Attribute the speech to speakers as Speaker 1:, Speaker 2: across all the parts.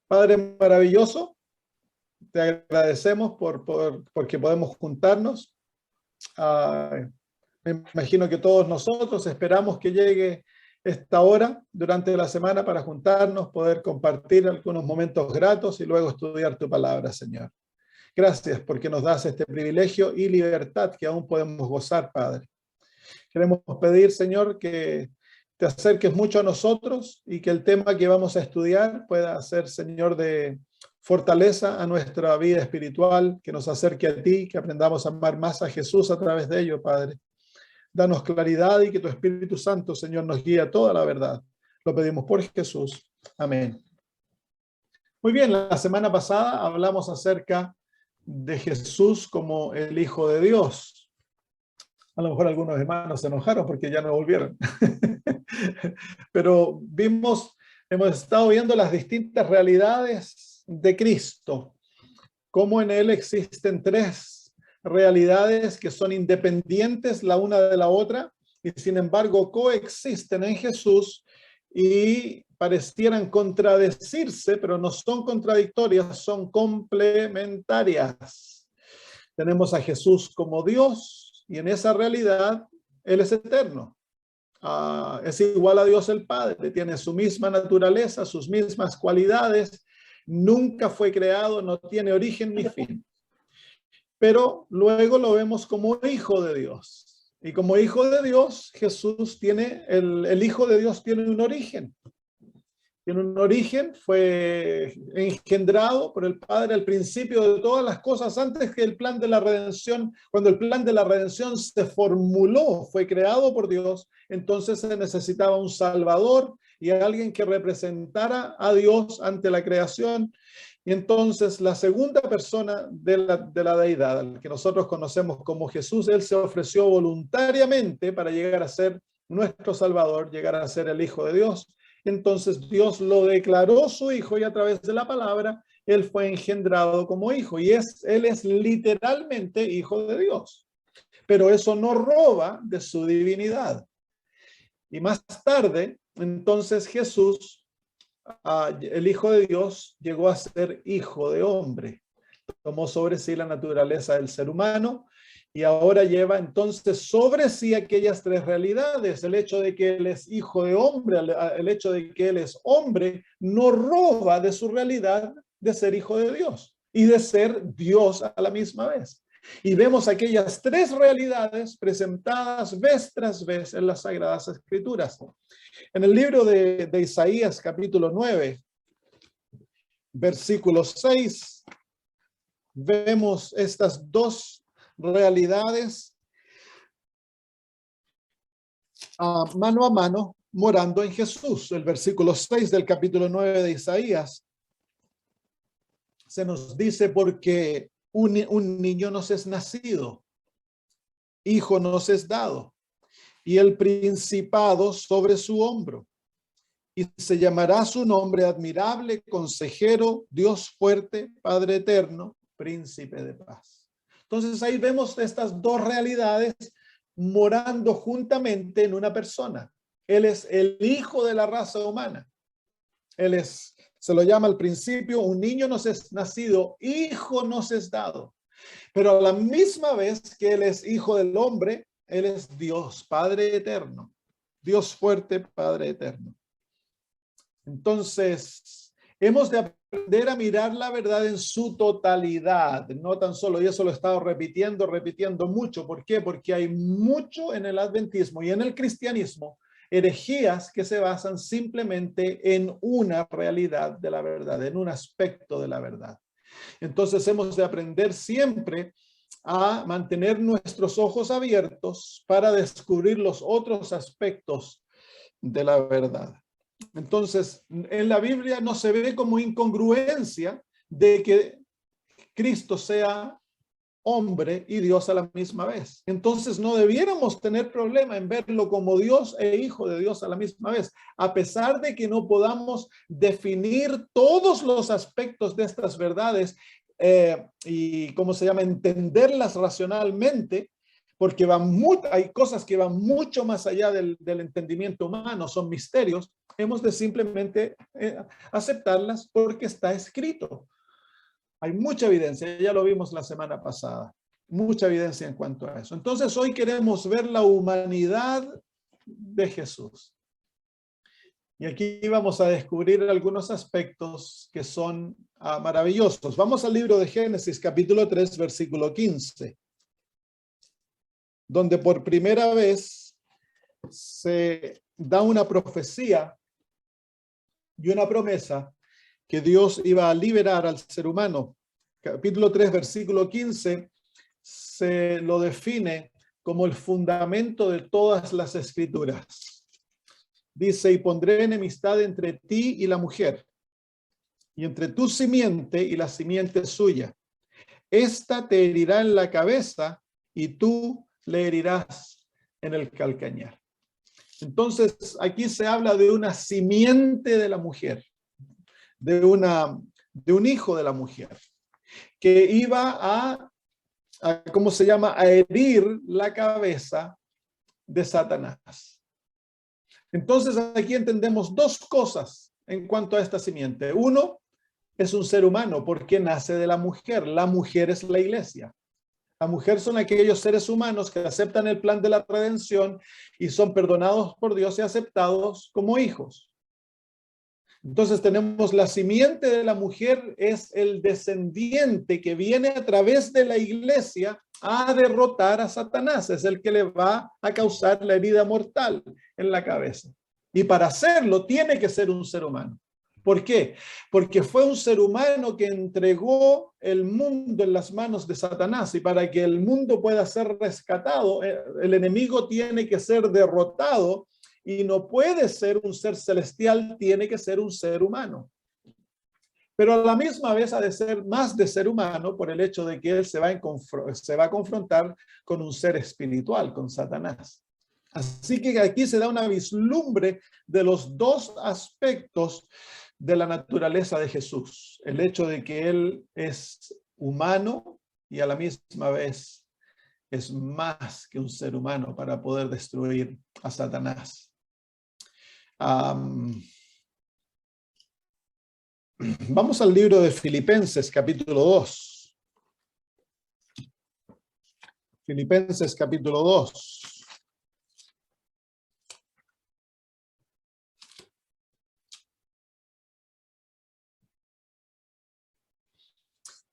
Speaker 1: Padre maravilloso, te agradecemos porque podemos juntarnos. Me imagino que todos nosotros esperamos que llegue esta hora durante la semana para juntarnos, poder compartir algunos momentos gratos y luego estudiar tu palabra, Señor. Gracias porque nos das este privilegio y libertad que aún podemos gozar, Padre. Queremos pedir, Señor, que te acerques mucho a nosotros y que el tema que vamos a estudiar pueda ser, Señor, de fortaleza a nuestra vida espiritual, que nos acerque a ti, que aprendamos a amar más a Jesús a través de ello, Padre. Danos claridad y que tu Espíritu Santo, Señor, nos guíe a toda la verdad. Lo pedimos por Jesús. Amén. Muy bien, la semana pasada hablamos acerca de Jesús como el Hijo de Dios. A lo mejor algunos hermanos se enojaron porque ya no volvieron. Pero hemos estado viendo las distintas realidades de Cristo, cómo en Él existen tres realidades que son independientes la una de la otra y sin embargo coexisten en Jesús y parecieran contradecirse, pero no son contradictorias, son complementarias. Tenemos a Jesús como Dios y en esa realidad Él es eterno. Es igual a Dios el Padre, tiene su misma naturaleza, sus mismas cualidades, nunca fue creado, no tiene origen ni fin. Pero luego lo vemos como hijo de Dios. Y como hijo de Dios, Jesús tiene, el Hijo de Dios tiene un origen. Tiene un origen, fue engendrado por el Padre al principio de todas las cosas, antes que el plan de la redención, cuando el plan de la redención se formuló, fue creado por Dios, entonces se necesitaba un Salvador y alguien que representara a Dios ante la creación. Y entonces la segunda persona de la deidad, al que nosotros conocemos como Jesús, Él se ofreció voluntariamente para llegar a ser nuestro Salvador, llegar a ser el Hijo de Dios. Entonces Dios lo declaró su hijo y a través de la palabra él fue engendrado como hijo y él es literalmente hijo de Dios. Pero eso no roba de su divinidad. Y más tarde, entonces Jesús, el Hijo de Dios, llegó a ser hijo de hombre. Tomó sobre sí la naturaleza del ser humano y ahora lleva entonces sobre sí aquellas tres realidades. El hecho de que él es hijo de hombre, el hecho de que él es hombre, no roba de su realidad de ser hijo de Dios y de ser Dios a la misma vez. Y vemos aquellas tres realidades presentadas vez tras vez en las Sagradas Escrituras. En el libro de Isaías, capítulo 9, versículo 6, vemos estas dos realidades mano a mano morando en Jesús. El versículo 6 del capítulo 9 de Isaías se nos dice: porque un niño nos es nacido, hijo nos es dado, y el principado sobre su hombro, y se llamará su nombre admirable, consejero, Dios fuerte, Padre eterno, príncipe de paz. Entonces ahí vemos estas dos realidades morando juntamente en una persona. Él es el hijo de la raza humana. Se lo llama al principio, un niño nos es nacido, hijo nos es dado. Pero a la misma vez que él es hijo del hombre, él es Dios, Padre eterno. Dios fuerte, Padre eterno. Entonces, hemos de aprender a mirar la verdad en su totalidad, no tan solo, y eso lo he estado repitiendo mucho. ¿Por qué? Porque hay mucho en el adventismo y en el cristianismo, herejías que se basan simplemente en una realidad de la verdad, en un aspecto de la verdad. Entonces, hemos de aprender siempre a mantener nuestros ojos abiertos para descubrir los otros aspectos de la verdad. Entonces, en la Biblia no se ve como incongruencia de que Cristo sea hombre y Dios a la misma vez. Entonces, no debiéramos tener problema en verlo como Dios e hijo de Dios a la misma vez, a pesar de que no podamos definir todos los aspectos de estas verdades y, ¿cómo se llama?, entenderlas racionalmente. porque hay cosas que van mucho más allá del entendimiento humano, son misterios, hemos de simplemente aceptarlas porque está escrito. Hay mucha evidencia, ya lo vimos la semana pasada, mucha evidencia en cuanto a eso. Entonces hoy queremos ver la humanidad de Jesús. Y aquí vamos a descubrir algunos aspectos que son maravillosos. Vamos al libro de Génesis, capítulo 3, versículo 15, donde por primera vez se da una profecía y una promesa que Dios iba a liberar al ser humano. Capítulo 3, versículo 15, se lo define como el fundamento de todas las escrituras. Dice, y pondré enemistad entre ti y la mujer, y entre tu simiente y la simiente suya. Esta te herirá en la cabeza, y tú le herirás en el calcañar. Entonces, aquí se habla de una simiente de la mujer, de un hijo de la mujer, que iba ¿cómo se llama? A herir la cabeza de Satanás. Entonces, aquí entendemos dos cosas en cuanto a esta simiente. Uno, es un ser humano porque nace de la mujer. La mujer es la iglesia. La mujer son aquellos seres humanos que aceptan el plan de la redención y son perdonados por Dios y aceptados como hijos. Entonces tenemos la simiente de la mujer, es el descendiente que viene a través de la iglesia a derrotar a Satanás. Es el que le va a causar la herida mortal en la cabeza. Y para hacerlo tiene que ser un ser humano. ¿Por qué? Porque fue un ser humano que entregó el mundo en las manos de Satanás, y para que el mundo pueda ser rescatado, el enemigo tiene que ser derrotado. Y no puede ser un ser celestial, tiene que ser un ser humano. Pero a la misma vez ha de ser más de ser humano por el hecho de que él se va a confrontar con un ser espiritual, con Satanás. Así que aquí se da una vislumbre de los dos aspectos de la naturaleza de Jesús. El hecho de que él es humano y a la misma vez es más que un ser humano para poder destruir a Satanás. Vamos al libro de Filipenses, capítulo 2. Filipenses, capítulo 2.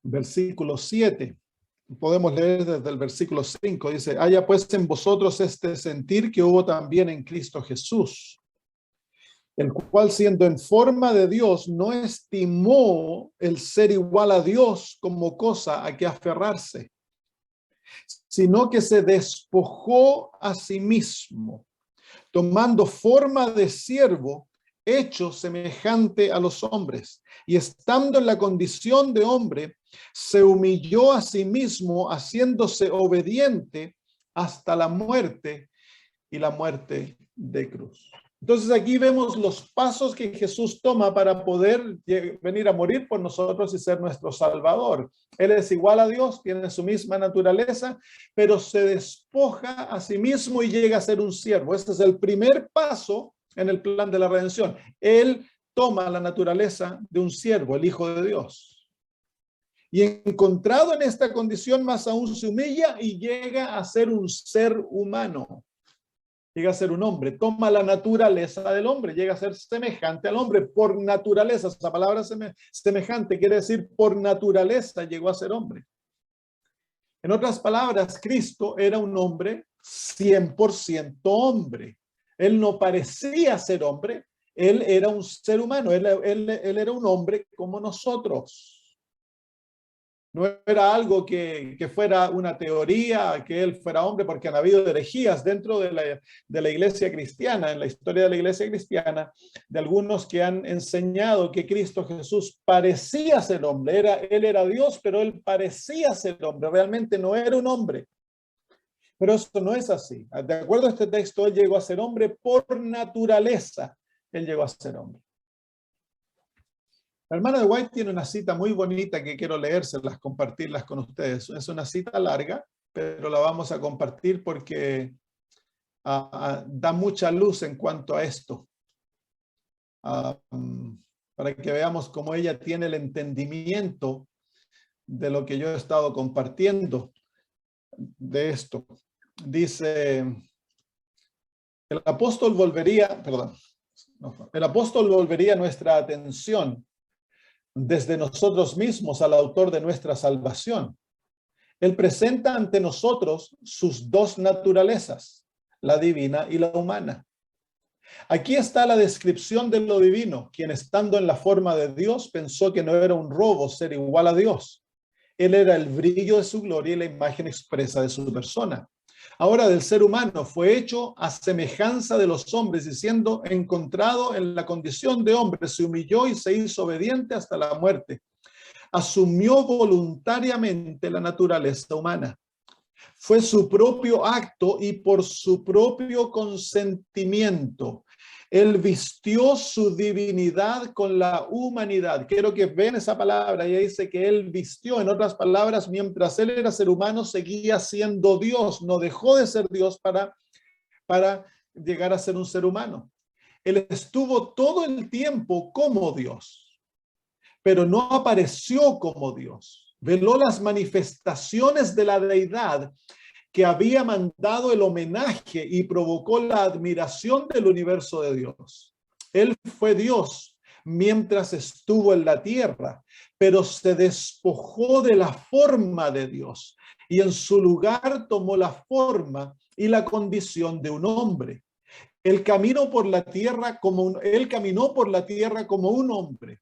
Speaker 1: Versículo 7. Podemos leer desde el versículo 5. Dice, haya pues en vosotros este sentir que hubo también en Cristo Jesús, el cual siendo en forma de Dios no estimó el ser igual a Dios como cosa a que aferrarse, sino que se despojó a sí mismo, tomando forma de siervo, hecho semejante a los hombres, y estando en la condición de hombre, se humilló a sí mismo, haciéndose obediente hasta la muerte, y la muerte de cruz. Entonces aquí vemos los pasos que Jesús toma para poder venir a morir por nosotros y ser nuestro Salvador. Él es igual a Dios, tiene su misma naturaleza, pero se despoja a sí mismo y llega a ser un siervo. Este es el primer paso en el plan de la redención. Él toma la naturaleza de un siervo, el Hijo de Dios. Y encontrado en esta condición, más aún se humilla y llega a ser un ser humano. Llega a ser un hombre, toma la naturaleza del hombre, llega a ser semejante al hombre por naturaleza. Esa palabra semejante quiere decir por naturaleza llegó a ser hombre. En otras palabras, Cristo era un hombre 100% hombre. Él no parecía ser hombre, él era un ser humano, él era un hombre como nosotros. No era algo que fuera una teoría, que él fuera hombre, porque han habido herejías dentro de la iglesia cristiana, en la historia de la iglesia cristiana, de algunos que han enseñado que Cristo Jesús parecía ser hombre. Él era Dios, pero él parecía ser hombre, realmente no era un hombre. Pero eso no es así. De acuerdo a este texto, él llegó a ser hombre por naturaleza. Él llegó a ser hombre. La hermana de White tiene una cita muy bonita que quiero leérselas, compartirlas con ustedes. Es una cita larga, pero la vamos a compartir porque da mucha luz en cuanto a esto. Para que veamos cómo ella tiene el entendimiento de lo que yo he estado compartiendo de esto. Dice, el apóstol volvería nuestra atención desde nosotros mismos al autor de nuestra salvación. Él presenta ante nosotros sus dos naturalezas, la divina y la humana. Aquí está la descripción de lo divino, quien estando en la forma de Dios pensó que no era un robo ser igual a Dios. Él era el brillo de su gloria y la imagen expresa de su persona. Ahora del ser humano fue hecho a semejanza de los hombres y siendo encontrado en la condición de hombre, se humilló y se hizo obediente hasta la muerte. Asumió voluntariamente la naturaleza humana. Fue su propio acto y por su propio consentimiento. Él vistió su divinidad con la humanidad. Quiero que vean esa palabra. Ella dice que él vistió, en otras palabras, mientras él era ser humano, seguía siendo Dios. No dejó de ser Dios para llegar a ser un ser humano. Él estuvo todo el tiempo como Dios, pero no apareció como Dios. Veló las manifestaciones de la deidad que había mandado el homenaje y provocó la admiración del universo de Dios. Él fue Dios mientras estuvo en la tierra, pero se despojó de la forma de Dios y en su lugar tomó la forma y la condición de un hombre. Él caminó por la tierra como un hombre.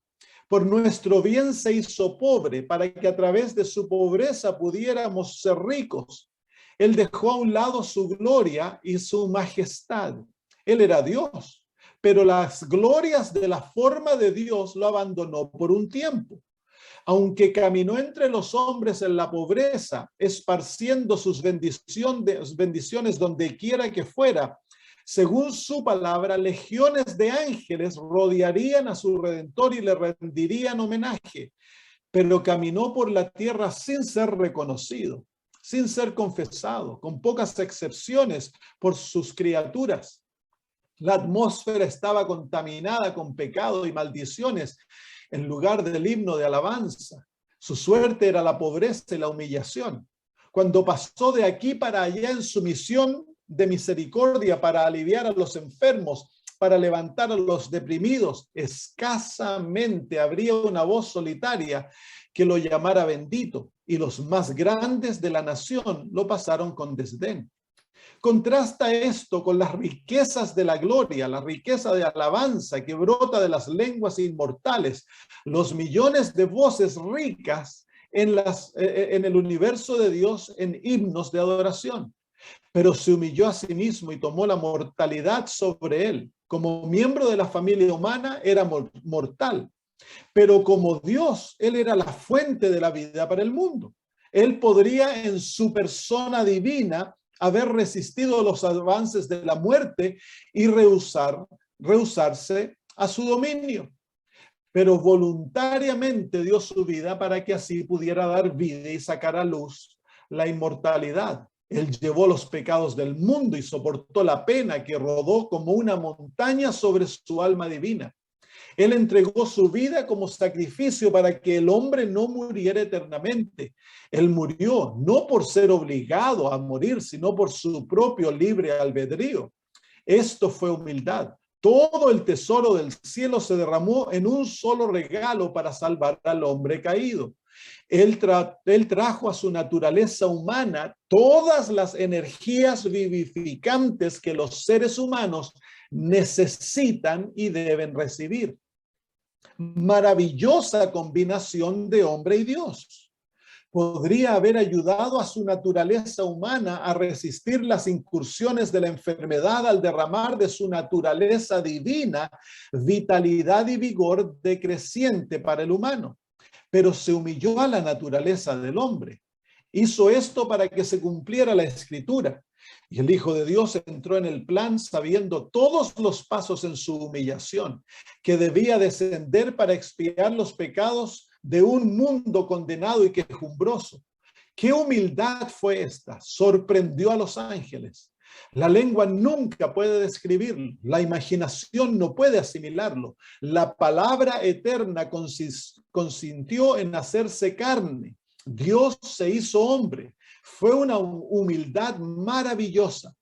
Speaker 1: Por nuestro bien se hizo pobre para que a través de su pobreza pudiéramos ser ricos. Él dejó a un lado su gloria y su majestad. Él era Dios, pero las glorias de la forma de Dios lo abandonó por un tiempo. Aunque caminó entre los hombres en la pobreza, esparciendo sus bendiciones donde quiera que fuera, según su palabra, legiones de ángeles rodearían a su Redentor y le rendirían homenaje, pero caminó por la tierra sin ser reconocido, sin ser confesado, con pocas excepciones por sus criaturas. La atmósfera estaba contaminada con pecado y maldiciones en lugar del himno de alabanza. Su suerte era la pobreza y la humillación. Cuando pasó de aquí para allá en su misión de misericordia para aliviar a los enfermos, para levantar a los deprimidos, escasamente habría una voz solitaria que lo llamara bendito, y los más grandes de la nación lo pasaron con desdén. Contrasta esto con las riquezas de la gloria, la riqueza de alabanza que brota de las lenguas inmortales, los millones de voces ricas en el universo de Dios en himnos de adoración. Pero se humilló a sí mismo y tomó la mortalidad sobre él. Como miembro de la familia humana era mortal, pero como Dios, él era la fuente de la vida para el mundo. Él podría en su persona divina haber resistido los avances de la muerte y rehusarse a su dominio, pero voluntariamente dio su vida para que así pudiera dar vida y sacar a luz la inmortalidad. Él llevó los pecados del mundo y soportó la pena que rodó como una montaña sobre su alma divina. Él entregó su vida como sacrificio para que el hombre no muriera eternamente. Él murió no por ser obligado a morir, sino por su propio libre albedrío. Esto fue humildad. Todo el tesoro del cielo se derramó en un solo regalo para salvar al hombre caído. Él trajo a su naturaleza humana todas las energías vivificantes que los seres humanos necesitan y deben recibir. Maravillosa combinación de hombre y Dios. Podría haber ayudado a su naturaleza humana a resistir las incursiones de la enfermedad al derramar de su naturaleza divina vitalidad y vigor decreciente para el humano. Pero se humilló a la naturaleza del hombre. Hizo esto para que se cumpliera la Escritura. Y el Hijo de Dios entró en el plan sabiendo todos los pasos en su humillación, que debía descender para expiar los pecados de un mundo condenado y quejumbroso. ¿Qué humildad fue esta? Sorprendió a los ángeles. La lengua nunca puede describirlo, la imaginación no puede asimilarlo. La palabra eterna consintió en hacerse carne. Dios se hizo hombre. Fue una humildad maravillosa,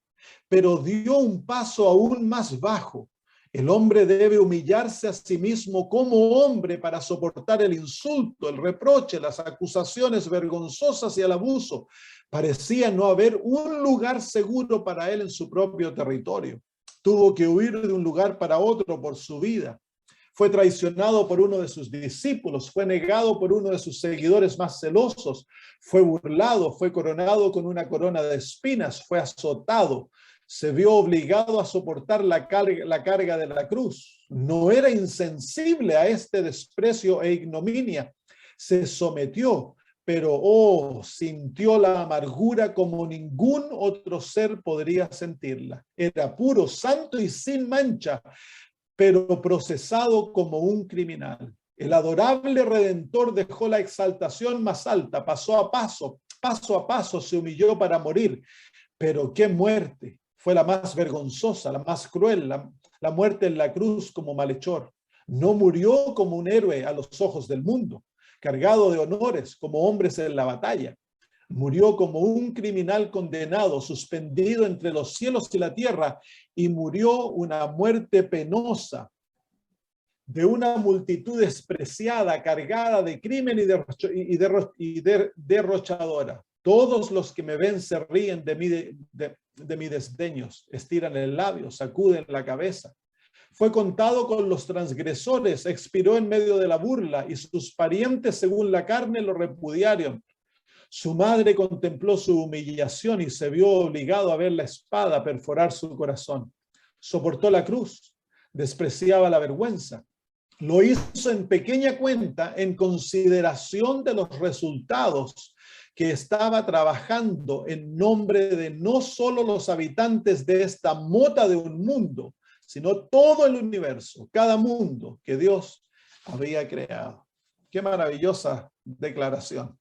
Speaker 1: pero dio un paso aún más bajo. El hombre debe humillarse a sí mismo como hombre para soportar el insulto, el reproche, las acusaciones vergonzosas y el abuso. Parecía no haber un lugar seguro para él en su propio territorio. Tuvo que huir de un lugar para otro por su vida. Fue traicionado por uno de sus discípulos, fue negado por uno de sus seguidores más celosos, fue burlado, fue coronado con una corona de espinas, fue azotado, se vio obligado a soportar la carga de la cruz. No era insensible a este desprecio e ignominia. Se sometió, pero sintió la amargura como ningún otro ser podría sentirla. Era puro, santo y sin mancha, pero procesado como un criminal. El adorable Redentor dejó la exaltación más alta, paso a paso se humilló para morir. Pero qué muerte. Fue la más vergonzosa, la más cruel, la muerte en la cruz como malhechor. No murió como un héroe a los ojos del mundo, cargado de honores como hombres en la batalla. Murió como un criminal condenado, suspendido entre los cielos y la tierra, y murió una muerte penosa de una multitud despreciada, cargada de crimen y derrochadora. Todos los que me ven se ríen de mi desdeños, estiran el labio, sacuden la cabeza. Fue contado con los transgresores, expiró en medio de la burla, y sus parientes según la carne lo repudiaron. Su madre contempló su humillación y se vio obligado a ver la espada perforar su corazón. Soportó la cruz, despreciaba la vergüenza. Lo hizo en pequeña cuenta en consideración de los resultados que estaba trabajando en nombre de no solo los habitantes de esta mota de un mundo, sino todo el universo, cada mundo que Dios había creado. Qué maravillosa declaración.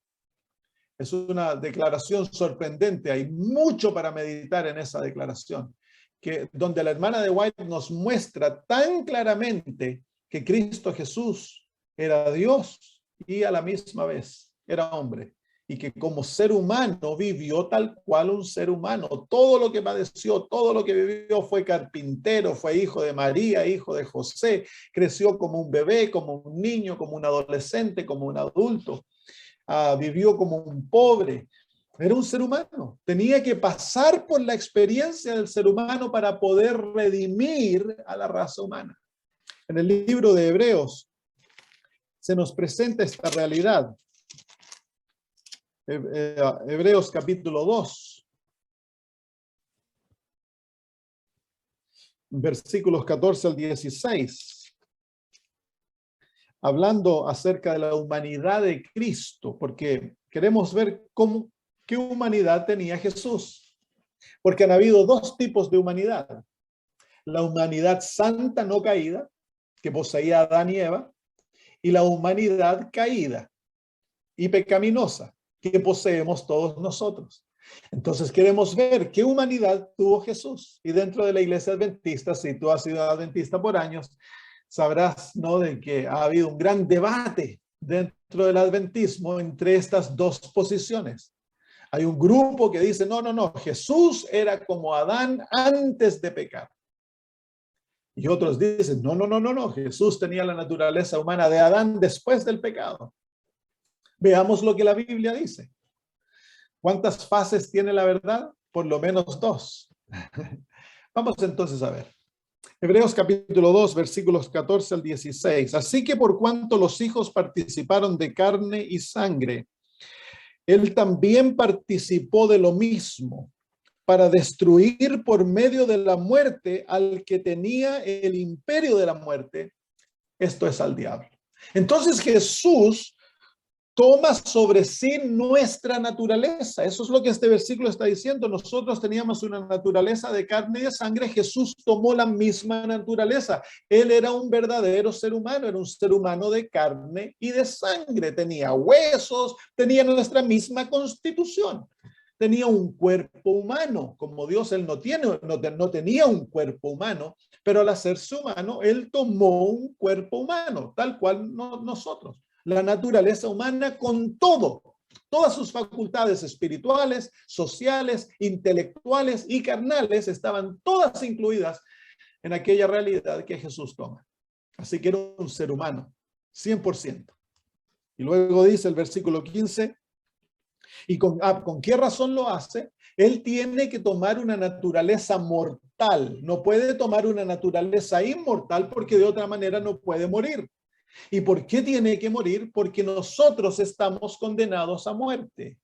Speaker 1: Es una declaración sorprendente. Hay mucho para meditar en esa declaración, donde la hermana de White nos muestra tan claramente que Cristo Jesús era Dios y a la misma vez era hombre, y que como ser humano vivió tal cual un ser humano. Todo lo que padeció, todo lo que vivió, fue carpintero, fue hijo de María, hijo de José, creció como un bebé, como un niño, como un adolescente, como un adulto. Vivió como un pobre. Era un ser humano. Tenía que pasar por la experiencia del ser humano para poder redimir a la raza humana. En el libro de Hebreos se nos presenta esta realidad. Hebreos capítulo 2, versículos 14 al 16. Hablando acerca de la humanidad de Cristo, porque queremos ver qué humanidad tenía Jesús. Porque han habido dos tipos de humanidad. La humanidad santa no caída, que poseía Adán y Eva, y la humanidad caída y pecaminosa, que poseemos todos nosotros. Entonces queremos ver qué humanidad tuvo Jesús. Y dentro de la iglesia adventista, si tú has sido adventista por años, sabrás, ¿no?, de que ha habido un gran debate dentro del adventismo entre estas dos posiciones. Hay un grupo que dice, no, Jesús era como Adán antes de pecar. Y otros dicen, no, Jesús tenía la naturaleza humana de Adán después del pecado. Veamos lo que la Biblia dice. ¿Cuántas fases tiene la verdad? Por lo menos dos. Vamos entonces a ver. Hebreos capítulo 2, versículos 14 al 16. Así que por cuanto los hijos participaron de carne y sangre, él también participó de lo mismo, para destruir por medio de la muerte al que tenía el imperio de la muerte, esto es al diablo. Entonces Jesús toma sobre sí nuestra naturaleza. Eso es lo que este versículo está diciendo. Nosotros teníamos una naturaleza de carne y de sangre. Jesús tomó la misma naturaleza. Él era un verdadero ser humano, era un ser humano de carne y de sangre. Tenía huesos, tenía nuestra misma constitución. Tenía un cuerpo humano. Como Dios, él no tenía un cuerpo humano, pero al hacerse humano, él tomó un cuerpo humano, tal cual nosotros. La naturaleza humana con todas sus facultades espirituales, sociales, intelectuales y carnales estaban todas incluidas en aquella realidad que Jesús toma. Así que era un ser humano, 100%. Y luego dice el versículo 15, ¿y con qué razón lo hace? Él tiene que tomar una naturaleza mortal, no puede tomar una naturaleza inmortal porque de otra manera no puede morir. ¿Y por qué tiene que morir? Porque nosotros estamos condenados a muerte.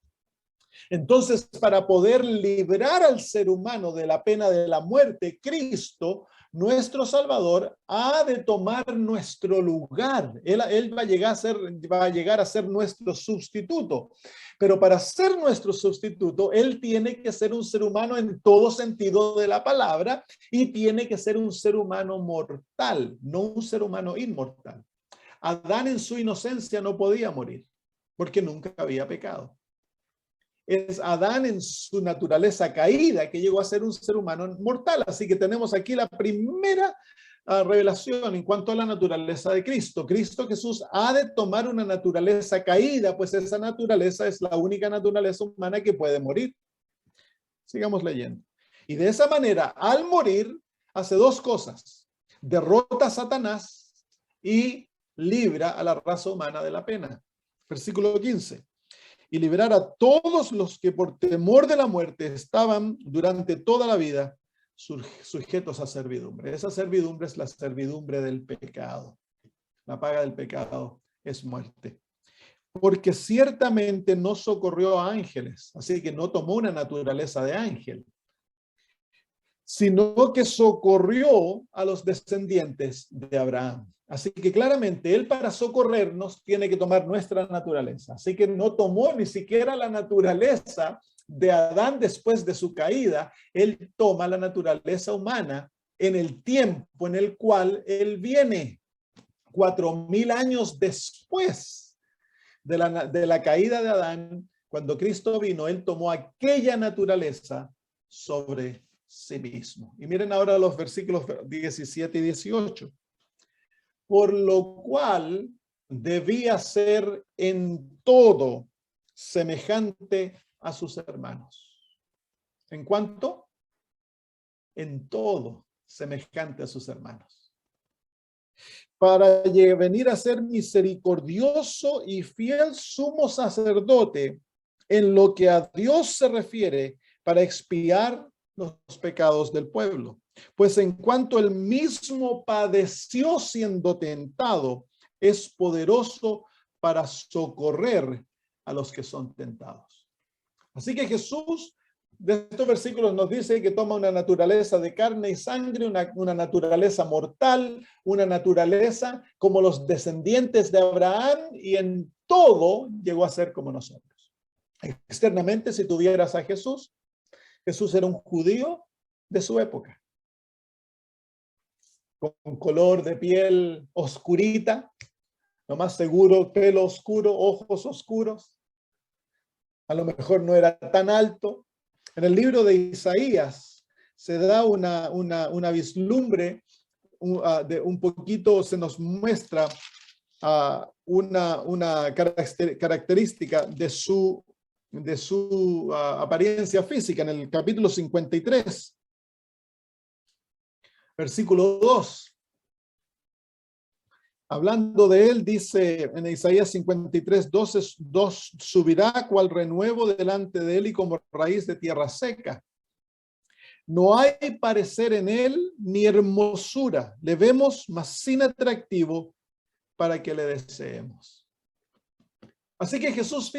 Speaker 1: Entonces, para poder librar al ser humano de la pena de la muerte, Cristo, nuestro Salvador, ha de tomar nuestro lugar. Él va a llegar a ser nuestro sustituto. Pero para ser nuestro sustituto, Él tiene que ser un ser humano en todo sentido de la palabra y tiene que ser un ser humano mortal, no un ser humano inmortal. Adán en su inocencia no podía morir porque nunca había pecado. Es Adán en su naturaleza caída que llegó a ser un ser humano mortal. Así que tenemos aquí la primera revelación en cuanto a la naturaleza de Cristo. Cristo Jesús ha de tomar una naturaleza caída, pues esa naturaleza es la única naturaleza humana que puede morir. Sigamos leyendo. Y de esa manera, al morir, hace dos cosas. Derrota a Satanás y libra a la raza humana de la pena. Versículo 15. Y liberar a todos los que por temor de la muerte estaban durante toda la vida sujetos a servidumbre. Esa servidumbre es la servidumbre del pecado. La paga del pecado es muerte. Porque ciertamente no socorrió a ángeles, así que no tomó una naturaleza de ángel, sino que socorrió a los descendientes de Abraham. Así que claramente él para socorrernos tiene que tomar nuestra naturaleza. Así que no tomó ni siquiera la naturaleza de Adán después de su caída. Él toma la naturaleza humana en el tiempo en el cual él viene. 4000 años después de la caída de Adán, cuando Cristo vino, él tomó aquella naturaleza sobre sí mismo. Y miren ahora los versículos 17 y 18. Por lo cual debía ser en todo semejante a sus hermanos. ¿En cuánto? En todo semejante a sus hermanos. Para venir a ser misericordioso y fiel sumo sacerdote en lo que a Dios se refiere, para expiar los pecados del pueblo. Pues en cuanto él mismo padeció siendo tentado, es poderoso para socorrer a los que son tentados. Así que Jesús, de estos versículos nos dice que toma una naturaleza de carne y sangre, una naturaleza mortal, una naturaleza como los descendientes de Abraham, y en todo llegó a ser como nosotros. Externamente, si tuvieras a Jesús, Jesús era un judío de su época, con color de piel oscurita, lo más seguro, pelo oscuro, ojos oscuros. A lo mejor no era tan alto. En el libro de Isaías se da una vislumbre, de un poquito se nos muestra una característica de su apariencia física en el capítulo 53. Versículo 2. Hablando de él, dice en Isaías 53, 2, subirá cual renuevo delante de él y como raíz de tierra seca. No hay parecer en él ni hermosura. Le vemos, mas sin atractivo para que le deseemos. Así que Jesús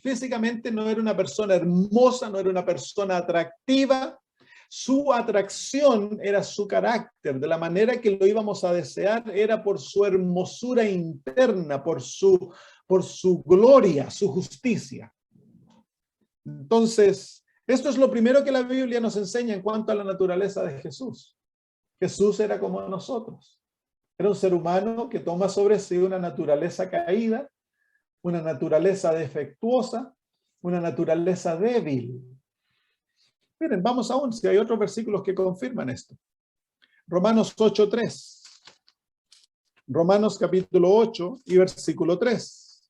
Speaker 1: físicamente no era una persona hermosa, no era una persona atractiva. Su atracción era su carácter, de la manera que lo íbamos a desear, era por su hermosura interna, por su gloria, su justicia. Entonces, esto es lo primero que la Biblia nos enseña en cuanto a la naturaleza de Jesús. Jesús era como nosotros. Era un ser humano que toma sobre sí una naturaleza caída, una naturaleza defectuosa, una naturaleza débil. Miren, vamos aún, si hay otros versículos que confirman esto. Romanos 8:3. Romanos capítulo 8 y versículo 3.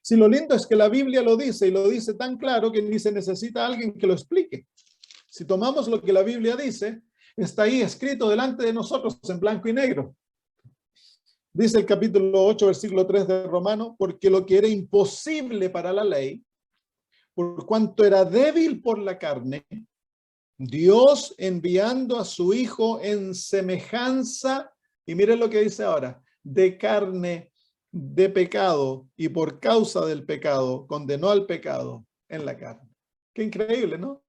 Speaker 1: Si lo lindo es que la Biblia lo dice y lo dice tan claro que ni se necesita alguien que lo explique. Si tomamos lo que la Biblia dice, está ahí escrito delante de nosotros en blanco y negro. Dice el capítulo 8, versículo 3 de Romanos, porque lo que era imposible para la ley, por cuanto era débil por la carne, Dios enviando a su Hijo en semejanza, y miren lo que dice ahora, de carne de pecado, y por causa del pecado condenó al pecado en la carne. Qué increíble, ¿no?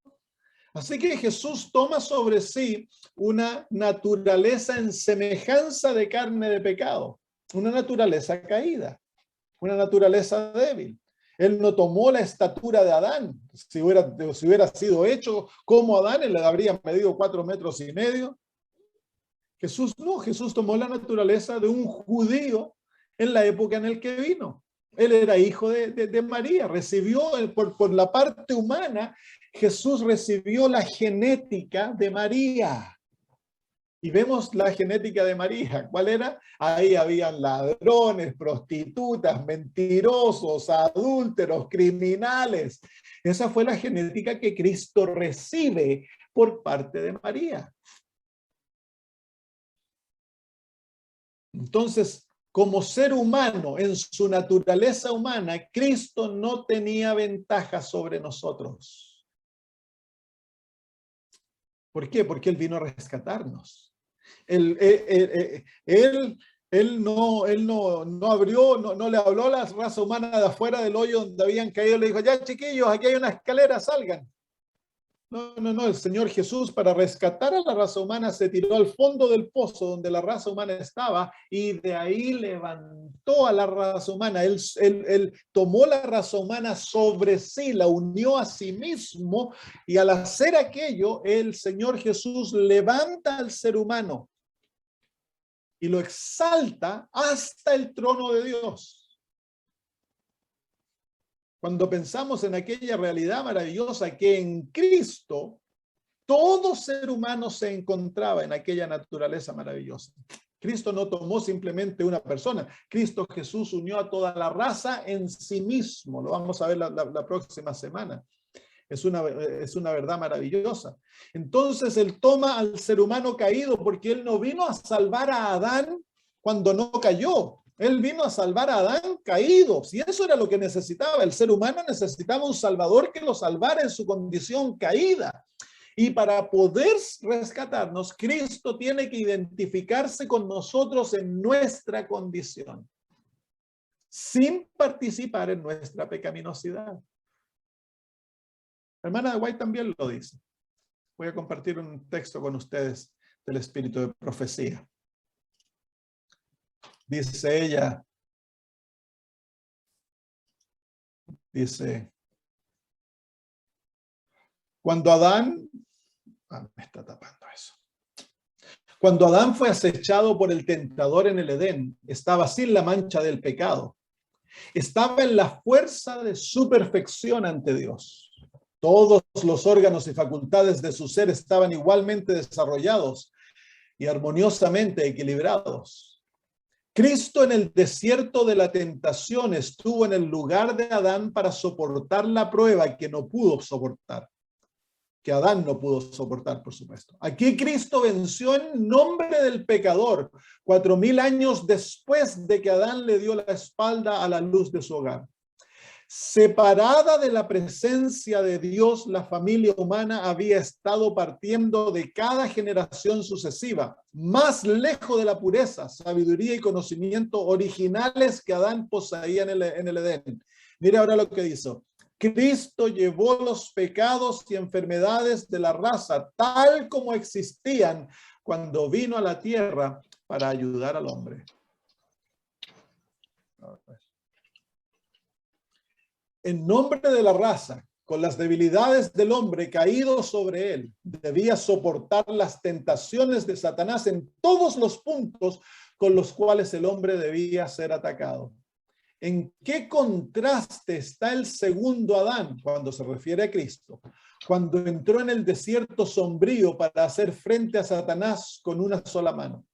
Speaker 1: Así que Jesús toma sobre sí una naturaleza en semejanza de carne de pecado, una naturaleza caída, una naturaleza débil. Él no tomó la estatura de Adán. Si hubiera sido hecho como Adán, él le habría medido 4,5 metros. Jesús no, Jesús tomó la naturaleza de un judío en la época en la que vino. Él era hijo de María, recibió por la parte humana, Jesús recibió la genética de María. Y vemos la genética de María. ¿Cuál era? Ahí habían ladrones, prostitutas, mentirosos, adúlteros, criminales. Esa fue la genética que Cristo recibe por parte de María. Entonces, como ser humano, en su naturaleza humana, Cristo no tenía ventaja sobre nosotros. ¿Por qué? Porque Él vino a rescatarnos. Él no le habló a la raza humana de afuera del hoyo donde habían caído, le dijo, ya chiquillos, aquí hay una escalera, salgan. No, el Señor Jesús para rescatar a la raza humana se tiró al fondo del pozo donde la raza humana estaba y de ahí levantó a la raza humana. Él tomó la raza humana sobre sí, la unió a sí mismo y al hacer aquello, el Señor Jesús levanta al ser humano y lo exalta hasta el trono de Dios. Cuando pensamos en aquella realidad maravillosa que en Cristo todo ser humano se encontraba en aquella naturaleza maravillosa. Cristo no tomó simplemente una persona. Cristo Jesús unió a toda la raza en sí mismo. Lo vamos a ver la próxima semana. Es una verdad maravillosa. Entonces Él toma al ser humano caído porque Él no vino a salvar a Adán cuando no cayó. Él vino a salvar a Adán caído. Si eso era lo que necesitaba, el ser humano necesitaba un salvador que lo salvara en su condición caída. Y para poder rescatarnos, Cristo tiene que identificarse con nosotros en nuestra condición, sin participar en nuestra pecaminosidad. La hermana de White también lo dice. Voy a compartir un texto con ustedes del espíritu de profecía. Dice ella, cuando Adán, me está tapando eso. Cuando Adán fue acechado por el tentador en el Edén, estaba sin la mancha del pecado. Estaba en la fuerza de su perfección ante Dios. Todos los órganos y facultades de su ser estaban igualmente desarrollados y armoniosamente equilibrados. Cristo en el desierto de la tentación estuvo en el lugar de Adán para soportar la prueba que no pudo soportar, que Adán no pudo soportar, por supuesto. Aquí Cristo venció en nombre del pecador, 4,000 años después de que Adán le dio la espalda a la luz de su hogar. Separada de la presencia de Dios, la familia humana había estado partiendo de cada generación sucesiva, más lejos de la pureza, sabiduría y conocimiento originales que Adán poseía en el Edén. Mire ahora lo que dice. Cristo llevó los pecados y enfermedades de la raza tal como existían cuando vino a la tierra para ayudar al hombre. En nombre de la raza, con las debilidades del hombre caído sobre él, debía soportar las tentaciones de Satanás en todos los puntos con los cuales el hombre debía ser atacado. ¿En qué contraste está el segundo Adán cuando se refiere a Cristo? Cuando entró en el desierto sombrío para hacer frente a Satanás con una sola mano.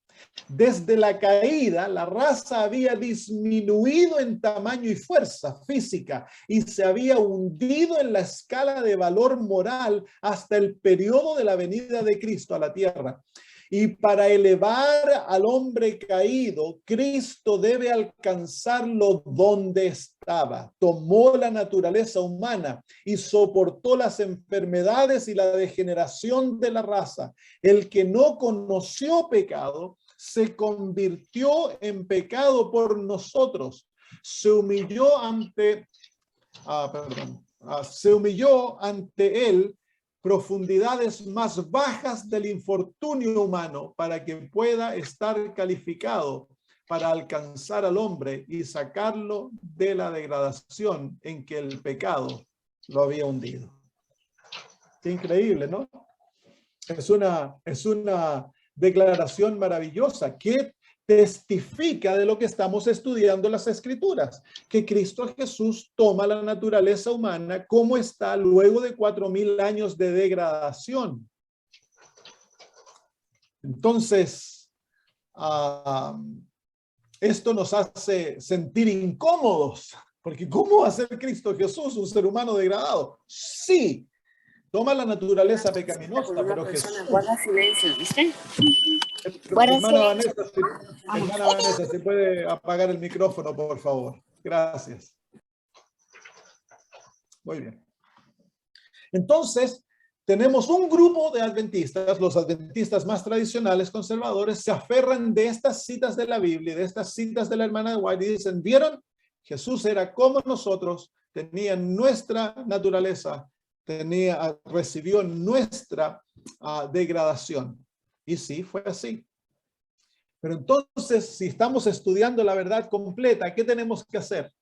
Speaker 1: Desde la caída, la raza había disminuido en tamaño y fuerza física y se había hundido en la escala de valor moral hasta el periodo de la venida de Cristo a la tierra. Y para elevar al hombre caído, Cristo debe alcanzarlo donde estaba. Tomó la naturaleza humana y soportó las enfermedades y la degeneración de la raza. El que no conoció pecado se convirtió en pecado por nosotros. Se humilló ante él profundidades más bajas del infortunio humano para que pueda estar calificado para alcanzar al hombre y sacarlo de la degradación en que el pecado lo había hundido. Qué increíble, ¿no? Es una declaración maravillosa que testifica de lo que estamos estudiando en las Escrituras, que Cristo Jesús toma la naturaleza humana como está luego de 4000 años de degradación. Entonces, esto nos hace sentir incómodos, porque ¿cómo va a ser Cristo Jesús un ser humano degradado? Sí, toma la naturaleza pecaminosa, pero Jesús...
Speaker 2: Guarda silencio, ¿viste?
Speaker 1: Hermana Vanessa, ¿se puede apagar el micrófono, por favor? Gracias. Muy bien. Entonces, tenemos un grupo de adventistas, los adventistas más tradicionales, conservadores, se aferran de estas citas de la Biblia, de estas citas de la hermana de White, y dicen, ¿vieron? Jesús era como nosotros, tenía nuestra naturaleza, recibió nuestra degradación. Y sí, fue así. Pero entonces, si estamos estudiando la verdad completa, ¿qué tenemos que hacer?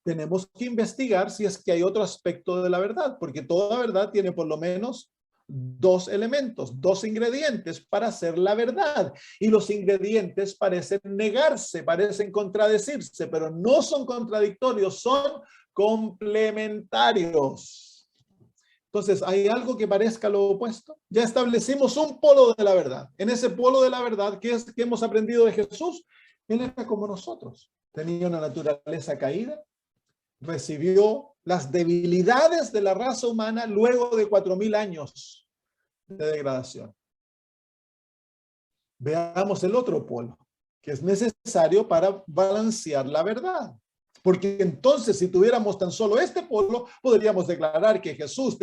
Speaker 1: Tenemos que investigar si es que hay otro aspecto de la verdad, porque toda verdad tiene por lo menos dos elementos, dos ingredientes para ser la verdad. Y los ingredientes parecen negarse, parecen contradecirse, pero no son contradictorios, son complementarios. Entonces, ¿hay algo que parezca lo opuesto? Ya establecimos un polo de la verdad. En ese polo de la verdad, ¿qué es que hemos aprendido de Jesús? Él era como nosotros. Tenía una naturaleza caída, recibió las debilidades de la raza humana luego de 4000 años de degradación. Veamos el otro polo, que es necesario para balancear la verdad. Porque entonces, si tuviéramos tan solo este polo, podríamos declarar que Jesús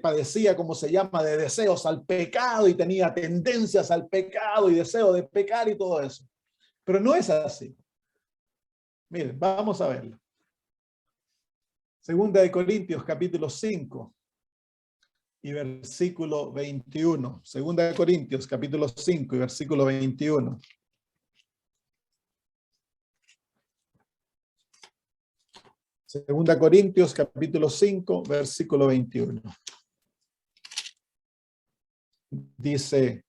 Speaker 1: padecía, como se llama, de deseos al pecado y tenía tendencias al pecado y deseo de pecar y todo eso. Pero no es así. Miren, vamos a verlo. Segunda de Corintios, capítulo 5 y versículo 21. Segunda de Corintios, capítulo 5 y versículo 21. Segunda Corintios, capítulo 5, versículo 21. Dice,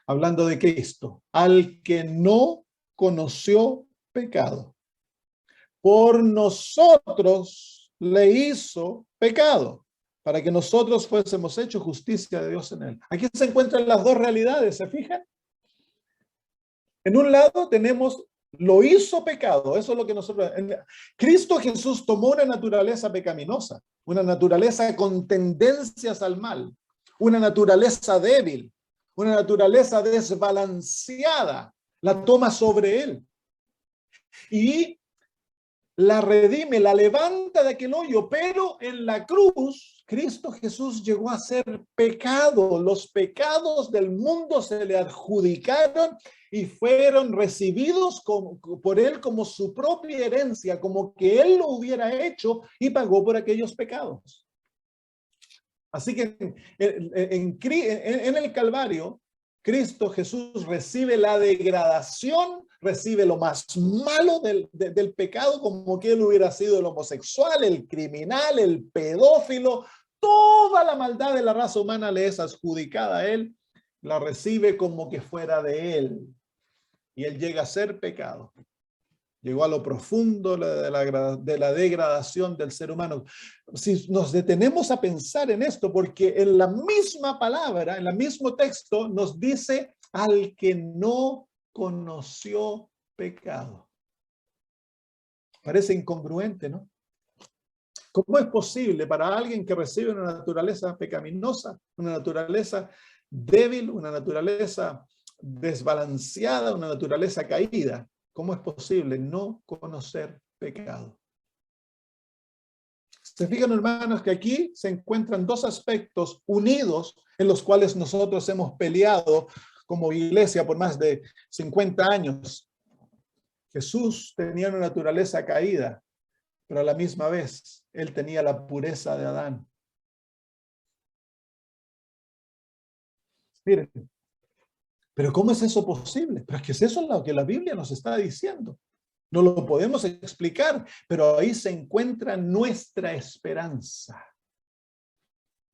Speaker 1: hablando de Cristo, al que no conoció pecado, por nosotros le hizo pecado, para que nosotros fuésemos hechos justicia de Dios en él. Aquí se encuentran las dos realidades, ¿se fijan? En un lado tenemos lo hizo pecado, eso es lo que nosotros... Cristo Jesús tomó una naturaleza pecaminosa, una naturaleza con tendencias al mal, una naturaleza débil, una naturaleza desbalanceada, la toma sobre él. Y la redime, la levanta de aquel hoyo, pero en la cruz, Cristo Jesús llegó a ser pecado. Los pecados del mundo se le adjudicaron y fueron recibidos por él como su propia herencia, como que él lo hubiera hecho y pagó por aquellos pecados. Así que en el Calvario, Cristo Jesús recibe la degradación, recibe lo más malo del pecado, como que él hubiera sido el homosexual, el criminal, el pedófilo. Toda la maldad de la raza humana le es adjudicada a él, la recibe como que fuera de él. Y él llega a ser pecado. Llegó a lo profundo de la degradación del ser humano. Si nos detenemos a pensar en esto, porque en la misma palabra, en el mismo texto, nos dice al que no conoció pecado. Parece incongruente, ¿no? ¿Cómo es posible para alguien que recibe una naturaleza pecaminosa, una naturaleza débil, una naturaleza desbalanceada, una naturaleza caída? ¿Cómo es posible no conocer pecado? Se fijan, hermanos, que aquí se encuentran dos aspectos unidos en los cuales nosotros hemos peleado como iglesia por más de 50 años. Jesús tenía una naturaleza caída, pero a la misma vez él tenía la pureza de Adán. Miren, pero ¿cómo es eso posible? Pero es que es eso lo que la Biblia nos está diciendo. No lo podemos explicar, pero ahí se encuentra nuestra esperanza.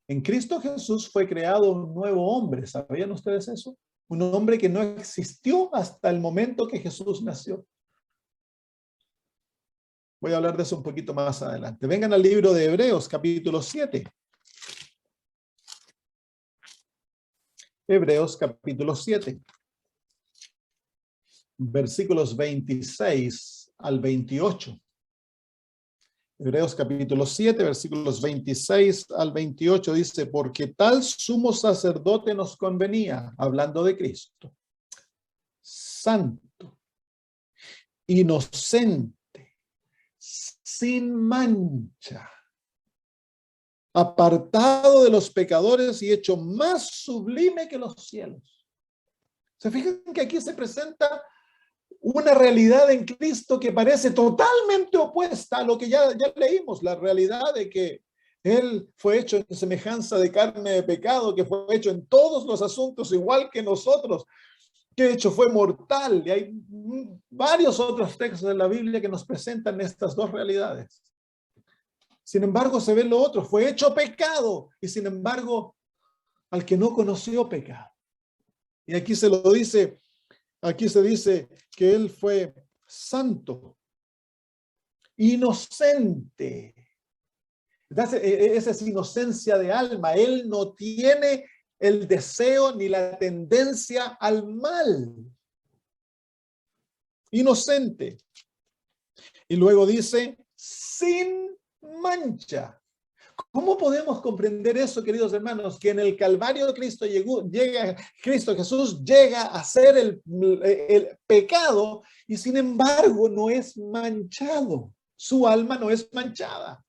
Speaker 1: En Cristo Jesús fue creado un nuevo hombre. ¿Sabían ustedes eso? Un hombre que no existió hasta el momento que Jesús nació. Voy a hablar de eso un poquito más adelante. Vengan al libro de Hebreos, capítulo 7. Hebreos, capítulo 7. Versículos 26 al 28. Hebreos capítulo 7, versículos 26 al 28 dice, porque tal sumo sacerdote nos convenía, hablando de Cristo, santo, inocente, sin mancha, apartado de los pecadores y hecho más sublime que los cielos. ¿Se fijan que aquí se presenta una realidad en Cristo que parece totalmente opuesta a lo que ya leímos? La realidad de que Él fue hecho en semejanza de carne de pecado, que fue hecho en todos los asuntos igual que nosotros, que de hecho fue mortal. Y hay varios otros textos de la Biblia que nos presentan estas dos realidades. Sin embargo, se ve lo otro, fue hecho pecado, y sin embargo, al que no conoció pecado. Y aquí se lo dice, aquí se dice que él fue santo, inocente. Esa es inocencia de alma. Él no tiene el deseo ni la tendencia al mal. Inocente. Y luego dice, sin mancha. ¿Cómo podemos comprender eso, queridos hermanos? Que en el Calvario Cristo Cristo Jesús llega a ser el pecado y sin embargo no es manchado. Su alma no es manchada.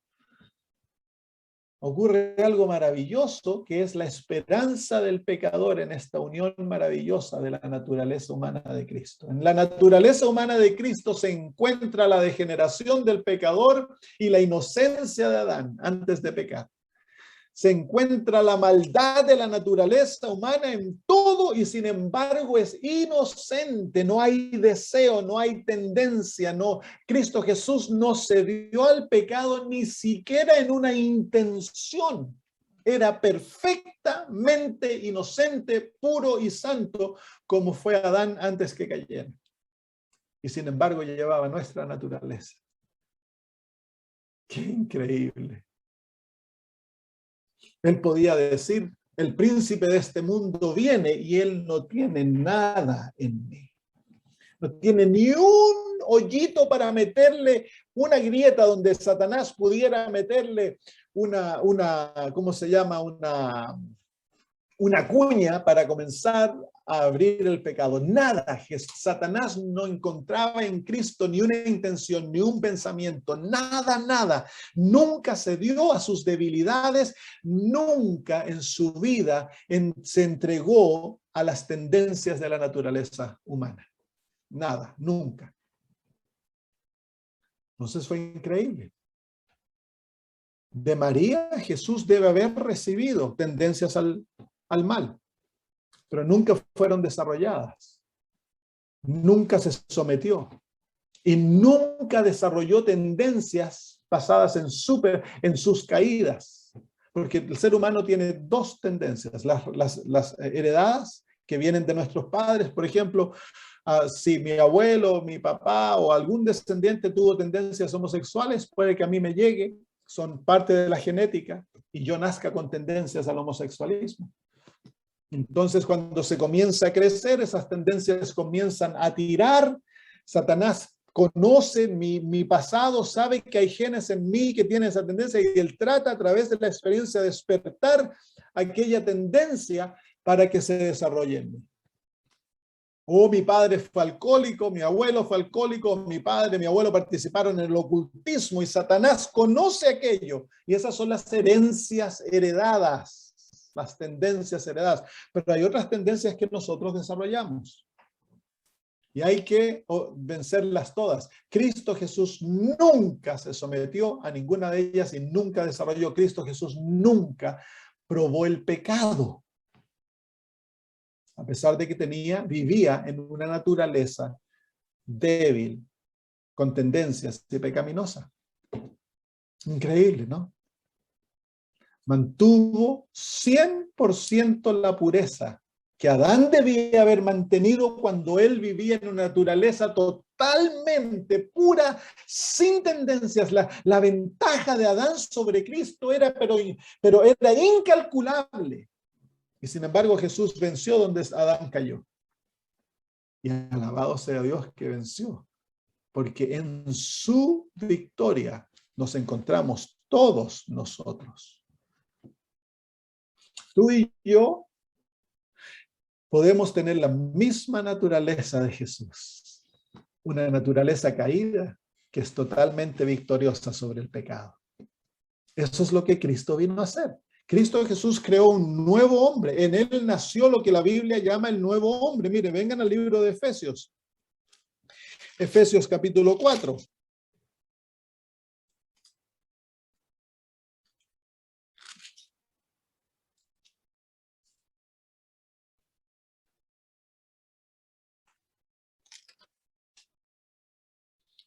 Speaker 1: Ocurre algo maravilloso que es la esperanza del pecador en esta unión maravillosa de la naturaleza humana de Cristo. En la naturaleza humana de Cristo se encuentra la degeneración del pecador y la inocencia de Adán antes de pecar. Se encuentra la maldad de la naturaleza humana en todo y sin embargo es inocente, no hay deseo, no hay tendencia, no. Cristo Jesús no se dio al pecado ni siquiera en una intención. Era perfectamente inocente, puro y santo como fue Adán antes que cayera. Y sin embargo llevaba nuestra naturaleza. ¡Qué increíble! Él podía decir, el príncipe de este mundo viene y él no tiene nada en mí. No tiene ni un hoyito para meterle una grieta donde Satanás pudiera meterle ¿cómo se llama? Una cuña para comenzar a abrir el pecado. Nada. Satanás no encontraba en Cristo ni una intención, ni un pensamiento, nada, nada. Nunca se dio a sus debilidades, nunca en su vida se entregó a las tendencias de la naturaleza humana. Nada, nunca. Entonces fue increíble. De María, Jesús debe haber recibido tendencias al mal, pero nunca fueron desarrolladas. Nunca se sometió y nunca desarrolló tendencias basadas en sus caídas. Porque el ser humano tiene dos tendencias, las heredadas que vienen de nuestros padres. Por ejemplo, si mi abuelo, mi papá o algún descendiente tuvo tendencias homosexuales, puede que a mí me llegue, son parte de la genética y yo nazca con tendencias al homosexualismo. Entonces, cuando se comienza a crecer, esas tendencias comienzan a tirar. Satanás conoce mi pasado, sabe que hay genes en mí que tienen esa tendencia y él trata a través de la experiencia de despertar aquella tendencia para que se desarrolle en mí. O mi padre fue alcohólico, mi abuelo fue alcohólico, mi padre, mi abuelo participaron en el ocultismo y Satanás conoce aquello. Y esas son las herencias heredadas, las tendencias heredadas. Pero hay otras tendencias que nosotros desarrollamos. Y hay que vencerlas todas. Cristo Jesús nunca se sometió a ninguna de ellas y nunca desarrolló. Cristo Jesús nunca probó el pecado. A pesar de que vivía en una naturaleza débil, con tendencias de pecaminosa. Increíble, ¿no? Mantuvo 100% la pureza que Adán debía haber mantenido cuando él vivía en una naturaleza totalmente pura, sin tendencias. La ventaja de Adán sobre Cristo era, pero era incalculable. Y sin embargo Jesús venció donde Adán cayó. Y alabado sea Dios que venció, porque en su victoria nos encontramos todos nosotros. Tú y yo podemos tener la misma naturaleza de Jesús, una naturaleza caída que es totalmente victoriosa sobre el pecado. Eso es lo que Cristo vino a hacer. Cristo Jesús creó un nuevo hombre. En él nació lo que la Biblia llama el nuevo hombre. Mire, vengan al libro de Efesios. Efesios capítulo 4.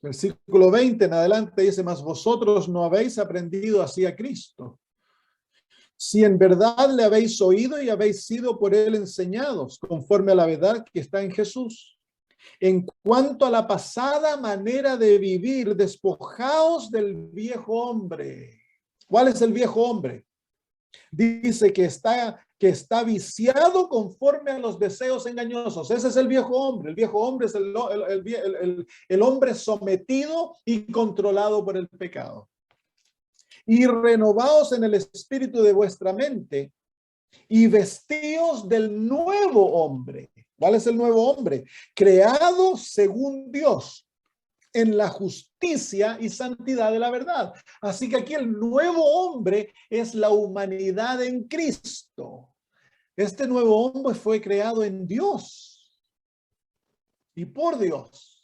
Speaker 1: Versículo 20 en adelante dice, mas vosotros no habéis aprendido así a Cristo. Si en verdad le habéis oído y habéis sido por él enseñados, conforme a la verdad que está en Jesús. En cuanto a la pasada manera de vivir, despojaos del viejo hombre. ¿Cuál es el viejo hombre? Dice que está viciado conforme a los deseos engañosos. Ese es el viejo hombre. El viejo hombre es el hombre sometido y controlado por el pecado. Y renovaos en el espíritu de vuestra mente y vestíos del nuevo hombre. ¿Cuál es el nuevo hombre? Creado según Dios, en la justicia y santidad de la verdad. Así que aquí el nuevo hombre es la humanidad en Cristo. Este nuevo hombre fue creado en Dios y por Dios.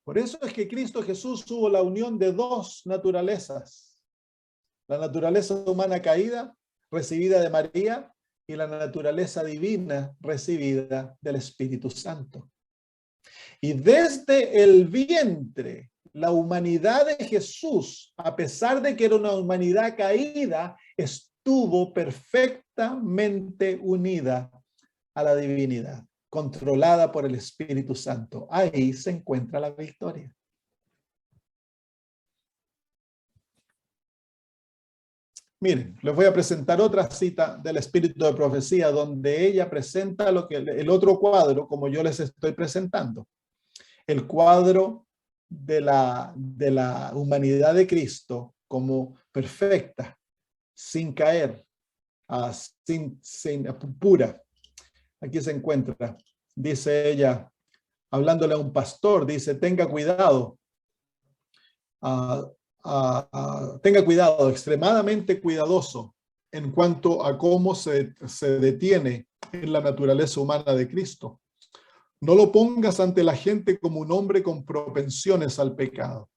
Speaker 1: Por eso es que Cristo Jesús tuvo la unión de dos naturalezas. La naturaleza humana caída, recibida de María, y la naturaleza divina, recibida del Espíritu Santo. Y desde el vientre, la humanidad de Jesús, a pesar de que era una humanidad caída, estuvo perfectamente unida a la divinidad, controlada por el Espíritu Santo. Ahí se encuentra la victoria. Miren, les voy a presentar otra cita del Espíritu de Profecía, donde ella presenta el otro cuadro, como yo les estoy presentando. El cuadro de la humanidad de Cristo como perfecta, sin caer, pura. Aquí se encuentra, dice ella, hablándole a un pastor, dice, tenga cuidado, tenga cuidado, extremadamente cuidadoso en cuanto a cómo se detiene en la naturaleza humana de Cristo. No lo pongas ante la gente como un hombre con propensiones al pecado.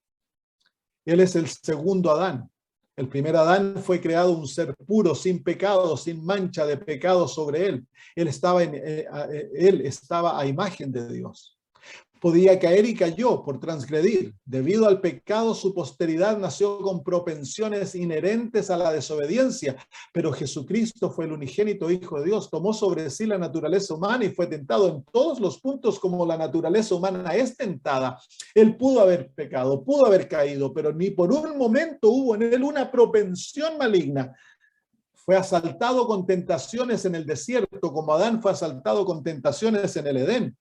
Speaker 1: Él es el segundo Adán. El primer Adán fue creado un ser puro, sin pecado, sin mancha de pecado sobre él. Él estaba a imagen de Dios. Podía caer y cayó por transgredir. Debido al pecado, su posteridad nació con propensiones inherentes a la desobediencia, pero Jesucristo fue el unigénito Hijo de Dios, tomó sobre sí la naturaleza humana y fue tentado en todos los puntos como la naturaleza humana es tentada. Él pudo haber pecado, pudo haber caído, pero ni por un momento hubo en él una propensión maligna. Fue asaltado con tentaciones en el desierto, como Adán fue asaltado con tentaciones en el Edén.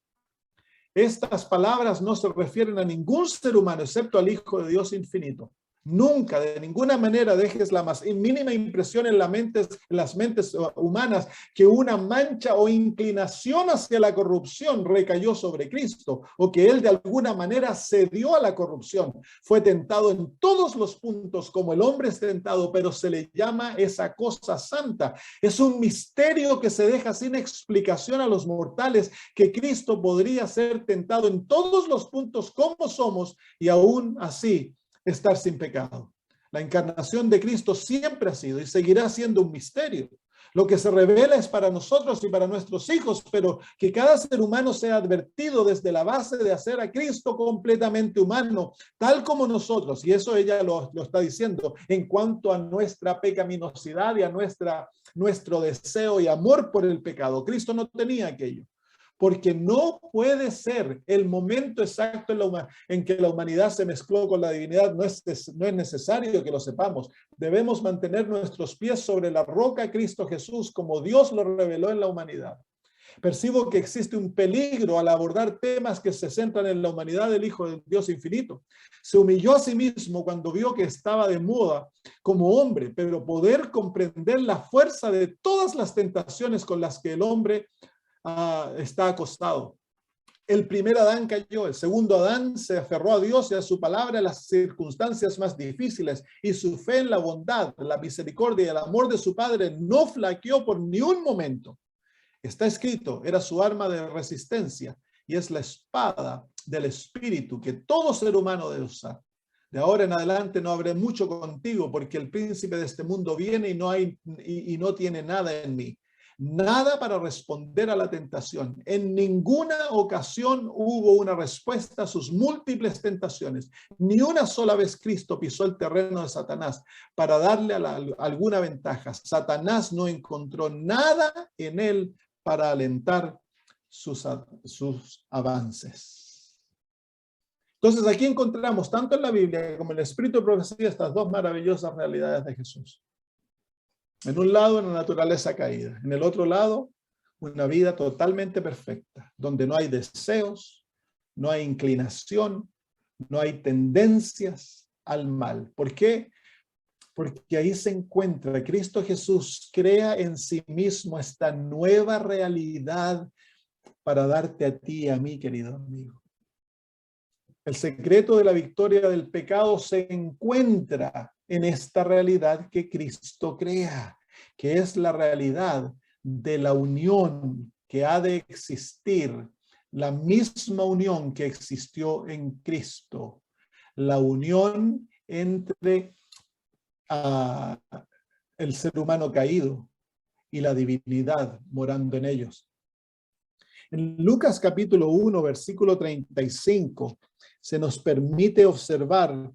Speaker 1: Estas palabras no se refieren a ningún ser humano, excepto al Hijo de Dios infinito. Nunca, de ninguna manera, dejes la más mínima impresión en las mentes humanas que una mancha o inclinación hacia la corrupción recayó sobre Cristo, o que Él de alguna manera cedió a la corrupción. Fue tentado en todos los puntos como el hombre es tentado, pero se le llama esa cosa santa. Es un misterio que se deja sin explicación a los mortales, que Cristo podría ser tentado en todos los puntos como somos y aún así estar sin pecado. La encarnación de Cristo siempre ha sido y seguirá siendo un misterio. Lo que se revela es para nosotros y para nuestros hijos, pero que cada ser humano sea advertido desde la base de hacer a Cristo completamente humano, tal como nosotros, y eso ella lo está diciendo, en cuanto a nuestra pecaminosidad y a nuestro deseo y amor por el pecado. Cristo no tenía aquello. Porque no puede ser el momento exacto en que la humanidad se mezcló con la divinidad. No es necesario que lo sepamos. Debemos mantener nuestros pies sobre la roca Cristo Jesús, como Dios lo reveló en la humanidad. Percibo que existe un peligro al abordar temas que se centran en la humanidad del Hijo del Dios infinito. Se humilló a sí mismo cuando vio que estaba de moda como hombre, pero poder comprender la fuerza de todas las tentaciones con las que el hombre está acostado. El primer Adán cayó, el segundo Adán se aferró a Dios y a su palabra en las circunstancias más difíciles, y su fe en la bondad, la misericordia y el amor de su Padre no flaqueó por ni un momento. Está escrito, era su arma de resistencia y es la espada del Espíritu que todo ser humano debe usar. De ahora en adelante no habré mucho contigo, porque el príncipe de este mundo viene y no tiene nada en mí. Nada para responder a la tentación. En ninguna ocasión hubo una respuesta a sus múltiples tentaciones. Ni una sola vez Cristo pisó el terreno de Satanás para darle alguna ventaja. Satanás no encontró nada en él para alentar sus avances. Entonces aquí encontramos tanto en la Biblia como en el Espíritu de Profecía estas dos maravillosas realidades de Jesús. En un lado, una naturaleza caída. En el otro lado, una vida totalmente perfecta, donde no hay deseos, no hay inclinación, no hay tendencias al mal. ¿Por qué? Porque ahí se encuentra Cristo Jesús, crea en sí mismo esta nueva realidad para darte a ti y a mí, querido amigo. El secreto de la victoria del pecado se encuentra en esta realidad que Cristo crea, que es la realidad de la unión que ha de existir, la misma unión que existió en Cristo, la unión entre el ser humano caído y la divinidad morando en ellos. En Lucas capítulo 1, versículo 35, se nos permite observar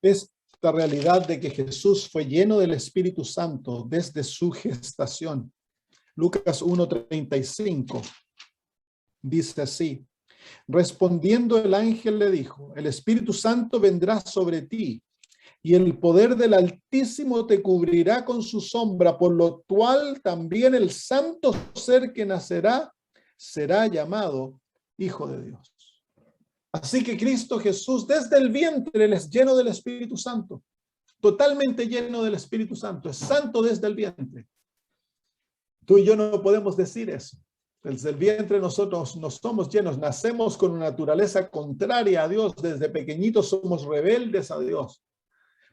Speaker 1: esta realidad de que Jesús fue lleno del Espíritu Santo desde su gestación. Lucas 1:35 dice así: respondiendo el ángel le dijo, el Espíritu Santo vendrá sobre ti y el poder del Altísimo te cubrirá con su sombra, por lo cual también el santo ser que nacerá será llamado Hijo de Dios. Así que Cristo Jesús, desde el vientre, Él es lleno del Espíritu Santo, totalmente lleno del Espíritu Santo, es santo desde el vientre. Tú y yo no podemos decir eso. Desde el vientre nosotros no somos llenos, nacemos con una naturaleza contraria a Dios, desde pequeñitos somos rebeldes a Dios.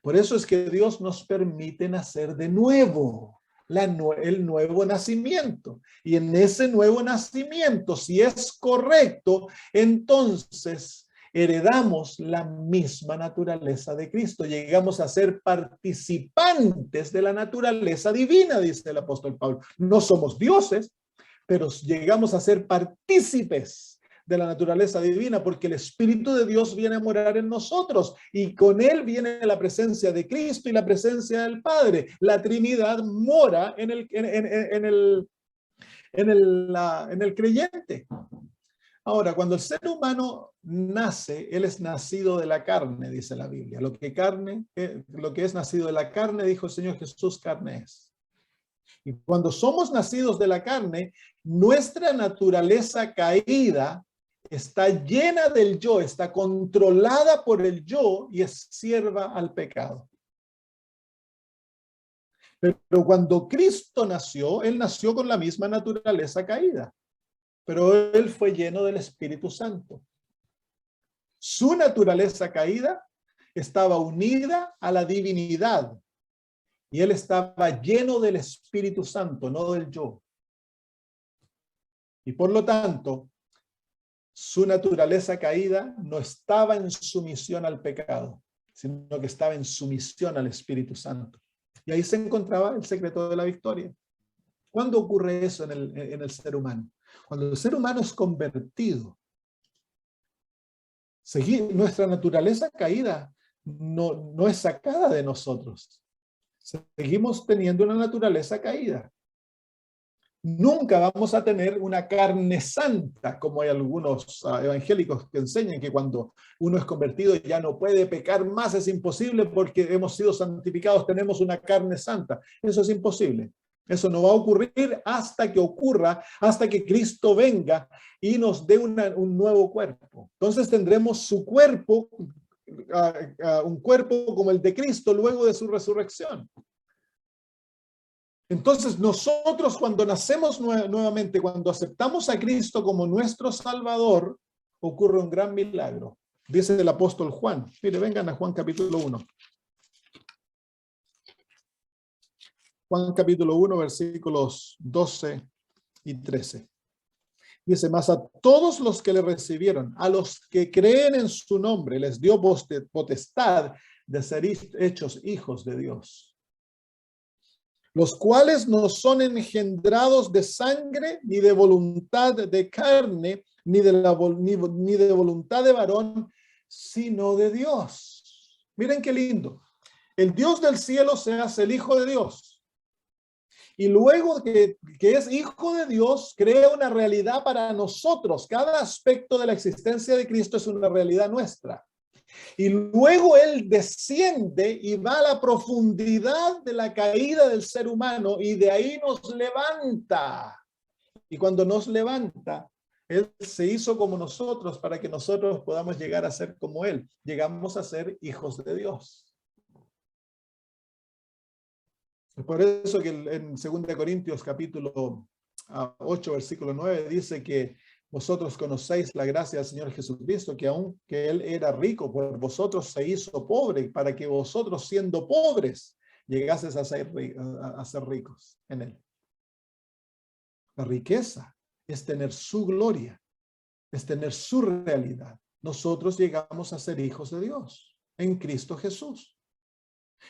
Speaker 1: Por eso es que Dios nos permite nacer de nuevo, el nuevo nacimiento. Y en ese nuevo nacimiento, si es correcto, entonces heredamos la misma naturaleza de Cristo. Llegamos a ser participantes de la naturaleza divina, dice el apóstol Pablo. No somos dioses, pero llegamos a ser partícipes de la naturaleza divina, porque el Espíritu de Dios viene a morar en nosotros y con él viene la presencia de Cristo y la presencia del Padre. La Trinidad mora en el creyente. Ahora, cuando el ser humano nace, él es nacido de la carne, dice la Biblia. Lo que es nacido de la carne, dijo el Señor Jesús, carne es. Y cuando somos nacidos de la carne, nuestra naturaleza caída está llena del yo, está controlada por el yo y es sierva al pecado. Pero cuando Cristo nació, él nació con la misma naturaleza caída, pero él fue lleno del Espíritu Santo. Su naturaleza caída estaba unida a la divinidad y él estaba lleno del Espíritu Santo, no del yo. Y por lo tanto, su naturaleza caída no estaba en sumisión al pecado, sino que estaba en sumisión al Espíritu Santo. Y ahí se encontraba el secreto de la victoria. ¿Cuándo ocurre eso en el ser humano? Cuando el ser humano es convertido, nuestra naturaleza caída no es sacada de nosotros. Seguimos teniendo una naturaleza caída. Nunca vamos a tener una carne santa, como hay algunos evangélicos que enseñan que cuando uno es convertido ya no puede pecar más, es imposible porque hemos sido santificados, tenemos una carne santa. Eso es imposible. Eso no va a ocurrir hasta que ocurra, hasta que Cristo venga y nos dé un nuevo cuerpo. Entonces tendremos su cuerpo, un cuerpo como el de Cristo luego de su resurrección. Entonces nosotros cuando nacemos nuevamente, cuando aceptamos a Cristo como nuestro Salvador, ocurre un gran milagro. Dice el apóstol Juan. Mire, vengan a Juan capítulo 1. Juan capítulo 1, versículos 12 y 13. Dice, mas a todos los que le recibieron, a los que creen en su nombre, les dio potestad de ser hechos hijos de Dios, los cuales no son engendrados de sangre, ni de voluntad de carne, ni de voluntad de varón, sino de Dios. Miren qué lindo. El Dios del cielo se hace el Hijo de Dios. Y luego que es Hijo de Dios, crea una realidad para nosotros. Cada aspecto de la existencia de Cristo es una realidad nuestra. Y luego él desciende y va a la profundidad de la caída del ser humano y de ahí nos levanta. Y cuando nos levanta, él se hizo como nosotros para que nosotros podamos llegar a ser como él. Llegamos a ser hijos de Dios. Es por eso que en 2 Corintios capítulo 8, versículo 9 dice que vosotros conocéis la gracia del Señor Jesucristo, que aunque Él era rico, por vosotros se hizo pobre, para que vosotros siendo pobres, llegases a ser ricos en Él. La riqueza es tener su gloria, es tener su realidad. Nosotros llegamos a ser hijos de Dios en Cristo Jesús.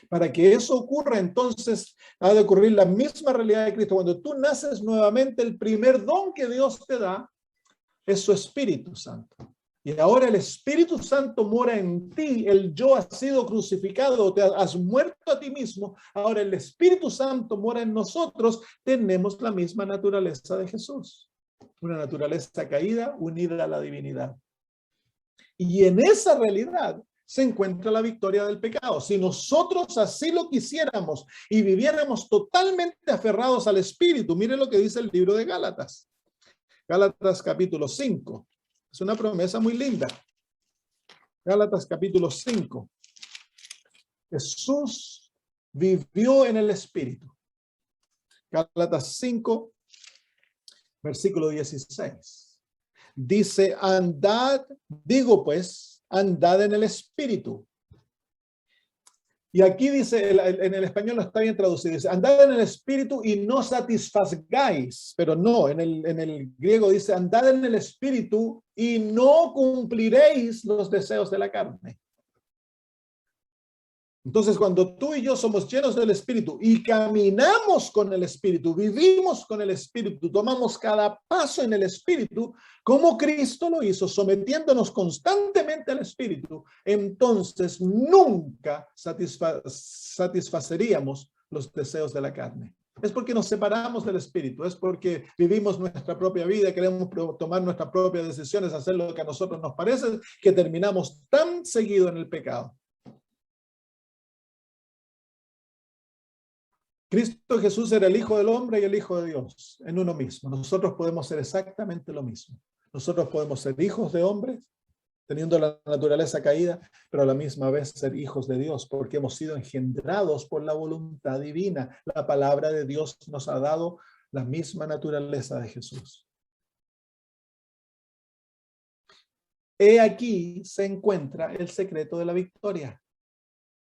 Speaker 1: Para que eso ocurra, entonces ha de ocurrir la misma realidad de Cristo. Cuando tú naces nuevamente, el primer don que Dios te da es su Espíritu Santo. Y ahora el Espíritu Santo mora en ti. El yo ha sido crucificado, te has muerto a ti mismo. Ahora el Espíritu Santo mora en nosotros. Tenemos la misma naturaleza de Jesús. Una naturaleza caída unida a la divinidad. Y en esa realidad se encuentra la victoria del pecado. Si nosotros así lo quisiéramos y viviéramos totalmente aferrados al Espíritu, mire lo que dice el libro de Gálatas. Gálatas capítulo 5. Es una promesa muy linda. Gálatas capítulo 5. Jesús vivió en el Espíritu. Gálatas 5, versículo 16. Dice, andad, digo pues, andad en el Espíritu. Y aquí dice, en el español no está bien traducido, dice, andad en el espíritu y no satisfagáis, pero no, en el griego dice, andad en el espíritu y no cumpliréis los deseos de la carne. Entonces, cuando tú y yo somos llenos del Espíritu y caminamos con el Espíritu, vivimos con el Espíritu, tomamos cada paso en el Espíritu, como Cristo lo hizo, sometiéndonos constantemente al Espíritu, entonces nunca satisfaceríamos los deseos de la carne. Es porque nos separamos del Espíritu, es porque vivimos nuestra propia vida, queremos tomar nuestras propias decisiones, hacer lo que a nosotros nos parece, que terminamos tan seguido en el pecado. Cristo Jesús era el Hijo del Hombre y el Hijo de Dios en uno mismo. Nosotros podemos ser exactamente lo mismo. Nosotros podemos ser hijos de hombres, teniendo la naturaleza caída, pero a la misma vez ser hijos de Dios, porque hemos sido engendrados por la voluntad divina. La palabra de Dios nos ha dado la misma naturaleza de Jesús. He aquí se encuentra el secreto de la victoria.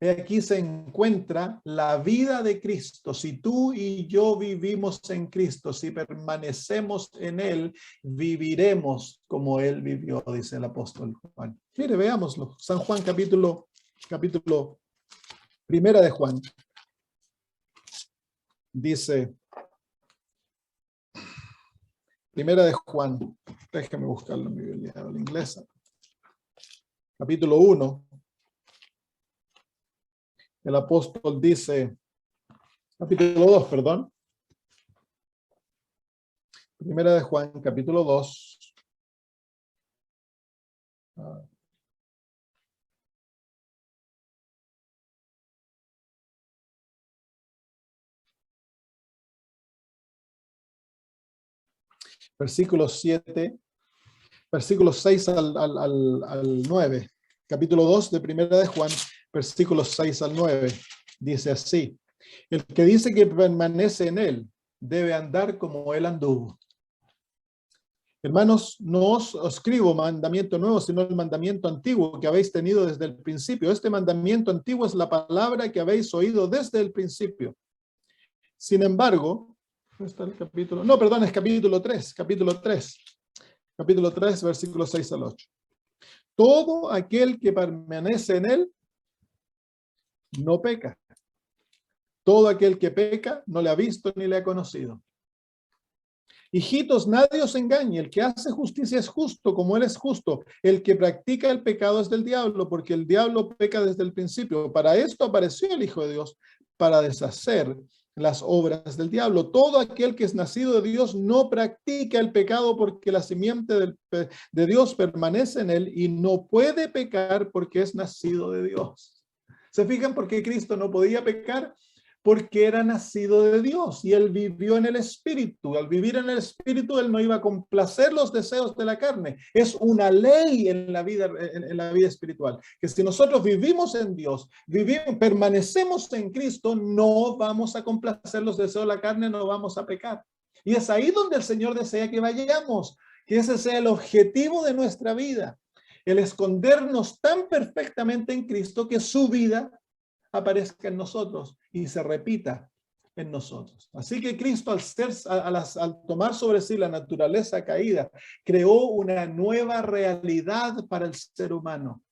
Speaker 1: Aquí se encuentra la vida de Cristo. Si tú y yo vivimos en Cristo, si permanecemos en Él, viviremos como Él vivió, dice el apóstol Juan. Mire, veámoslo. San Juan, capítulo primera de Juan. Dice, primera de Juan, déjeme buscarlo en mi Biblia, en la inglesa. Capítulo 1. El apóstol dice, capítulo 2, perdón. Primera de Juan, capítulo 2. Versículos 7, versículos 6 al 9. Capítulo 2 de Primera de Juan, versículos 6 al 9. Dice así, el que dice que permanece en él, debe andar como él anduvo. Hermanos, no os escribo mandamiento nuevo, sino el mandamiento antiguo que habéis tenido desde el principio. Este mandamiento antiguo es la palabra que habéis oído desde el principio. Sin embargo, ¿dónde está el capítulo? No, perdón, es capítulo 3, capítulo 3. Capítulo 3, versículos 6 al 8. Todo aquel que permanece en él, no peca. Todo aquel que peca, no le ha visto ni le ha conocido. Hijitos, nadie os engañe. El que hace justicia es justo, como él es justo. El que practica el pecado es del diablo, porque el diablo peca desde el principio. Para esto apareció el Hijo de Dios, para deshacer las obras del diablo. Todo aquel que es nacido de Dios no practica el pecado, porque la simiente de Dios permanece en él y no puede pecar porque es nacido de Dios. ¿Se fijan por qué Cristo no podía pecar? Porque era nacido de Dios y él vivió en el Espíritu. Al vivir en el Espíritu, él no iba a complacer los deseos de la carne. Es una ley en la vida espiritual, que si nosotros vivimos en Dios, permanecemos en Cristo, no vamos a complacer los deseos de la carne, no vamos a pecar. Y es ahí donde el Señor desea que vayamos, que ese sea el objetivo de nuestra vida, el escondernos tan perfectamente en Cristo que su vida aparezca en nosotros y se repita en nosotros. Así que Cristo, al tomar sobre sí la naturaleza caída, creó una nueva realidad para el ser humano.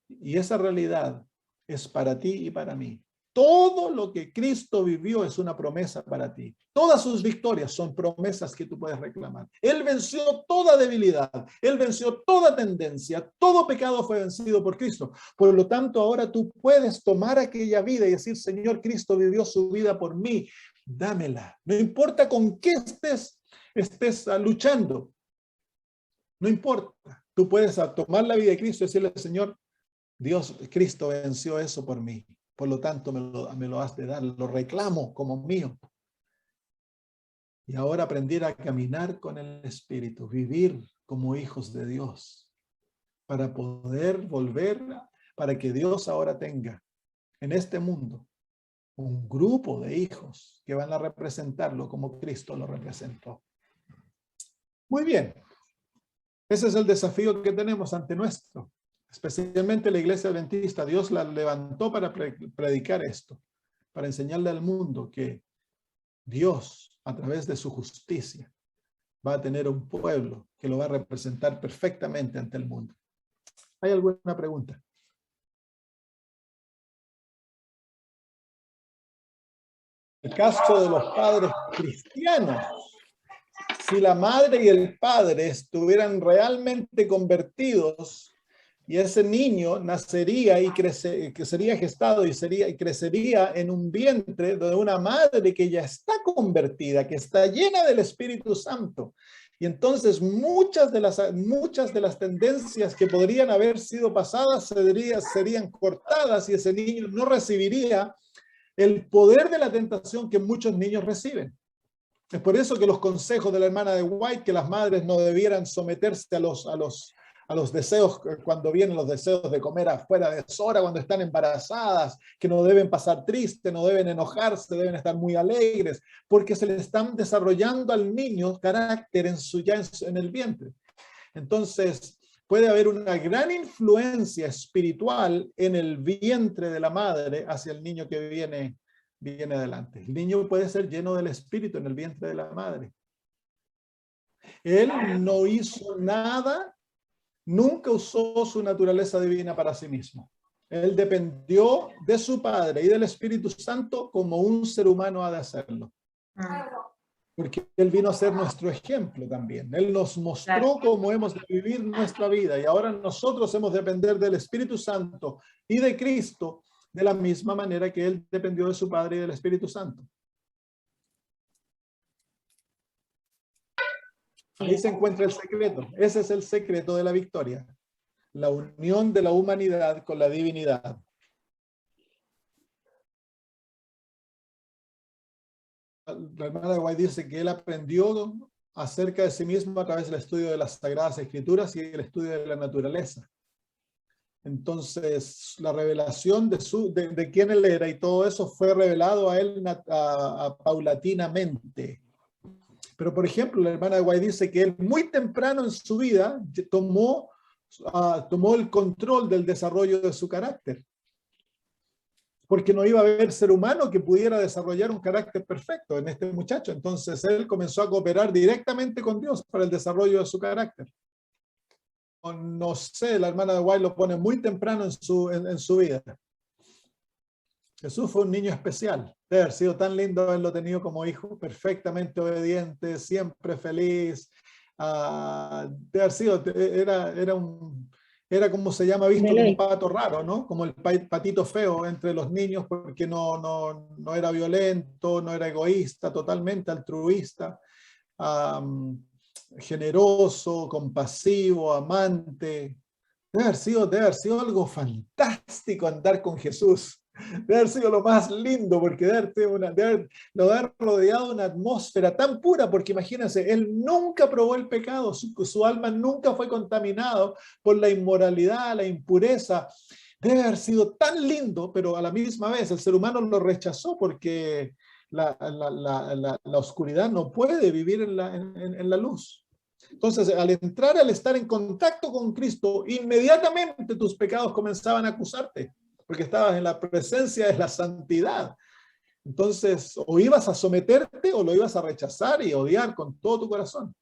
Speaker 1: Y esa realidad es para ti y para mí. Todo lo que Cristo vivió es una promesa para ti. Todas sus victorias son promesas que tú puedes reclamar. Él venció toda debilidad, él venció toda tendencia, todo pecado fue vencido por Cristo. Por lo tanto, ahora tú puedes tomar aquella vida y decir, Señor, Cristo vivió su vida por mí, dámela. No importa con qué estés luchando, no importa. Tú puedes tomar la vida de Cristo y decirle, Señor, Dios, Cristo venció eso por mí. Por lo tanto, me lo has de dar, lo reclamo como mío. Y ahora aprender a caminar con el Espíritu, vivir como hijos de Dios, para poder volver, para que Dios ahora tenga en este mundo un grupo de hijos que van a representarlo como Cristo lo representó. Muy bien. Ese es el desafío que tenemos ante nuestro. especialmente la iglesia adventista. Dios la levantó para predicar esto, para enseñarle al mundo que Dios, a través de su justicia, va a tener un pueblo que lo va a representar perfectamente ante el mundo. ¿Hay alguna pregunta? El caso de los padres cristianos, si la madre y el padre estuvieran realmente convertidos y ese niño nacería y que sería gestado y crecería en un vientre de una madre que ya está convertida, que está llena del Espíritu Santo. Y entonces muchas de las tendencias que podrían haber sido pasadas serían cortadas y ese niño no recibiría el poder de la tentación que muchos niños reciben. Es por eso que los consejos de la hermana de White, que las madres no debieran someterse a los deseos, cuando vienen los deseos de comer afuera de deshora, cuando están embarazadas, que no deben pasar tristes, no deben enojarse, deben estar muy alegres, porque se le están desarrollando al niño carácter en el vientre. Entonces, puede haber una gran influencia espiritual en el vientre de la madre hacia el niño que viene adelante. El niño puede ser lleno del Espíritu en el vientre de la madre. Él no hizo nada, nunca usó su naturaleza divina para sí mismo. Él dependió de su Padre y del Espíritu Santo como un ser humano ha de hacerlo. Porque Él vino a ser nuestro ejemplo también. Él nos mostró cómo hemos de vivir nuestra vida y ahora nosotros hemos de depender del Espíritu Santo y de Cristo de la misma manera que Él dependió de su Padre y del Espíritu Santo. Ahí se encuentra el secreto. Ese es el secreto de la victoria. La unión de la humanidad con la divinidad. La hermana de White dice que él aprendió acerca de sí mismo a través del estudio de las Sagradas Escrituras y el estudio de la naturaleza. Entonces, la revelación de quién él era y todo eso fue revelado a él paulatinamente. Pero, por ejemplo, la hermana de White dice que él muy temprano en su vida tomó el control del desarrollo de su carácter. Porque no iba a haber ser humano que pudiera desarrollar un carácter perfecto en este muchacho. Entonces, él comenzó a cooperar directamente con Dios para el desarrollo de su carácter. No sé, la hermana de White lo pone muy temprano en su vida. Jesús fue un niño especial. Debe haber sido tan lindo haberlo tenido como hijo, perfectamente obediente, siempre feliz. Debe haber sido, era como se llama, visto como un pato raro, ¿no? Como el patito feo entre los niños, porque no era violento, no era egoísta, totalmente altruista. Generoso, compasivo, amante. Debe haber sido algo fantástico andar con Jesús. Debe haber sido lo más lindo, porque lo haber rodeado de una atmósfera tan pura, porque imagínense, él nunca probó el pecado, su alma nunca fue contaminado por la inmoralidad, la impureza. Debe haber sido tan lindo, pero a la misma vez el ser humano lo rechazó porque la oscuridad no puede vivir en la luz. Entonces, al estar en contacto con Cristo, inmediatamente tus pecados comenzaban a acusarte, porque estabas en la presencia de la santidad. Entonces, o ibas a someterte o lo ibas a rechazar y odiar con todo tu corazón.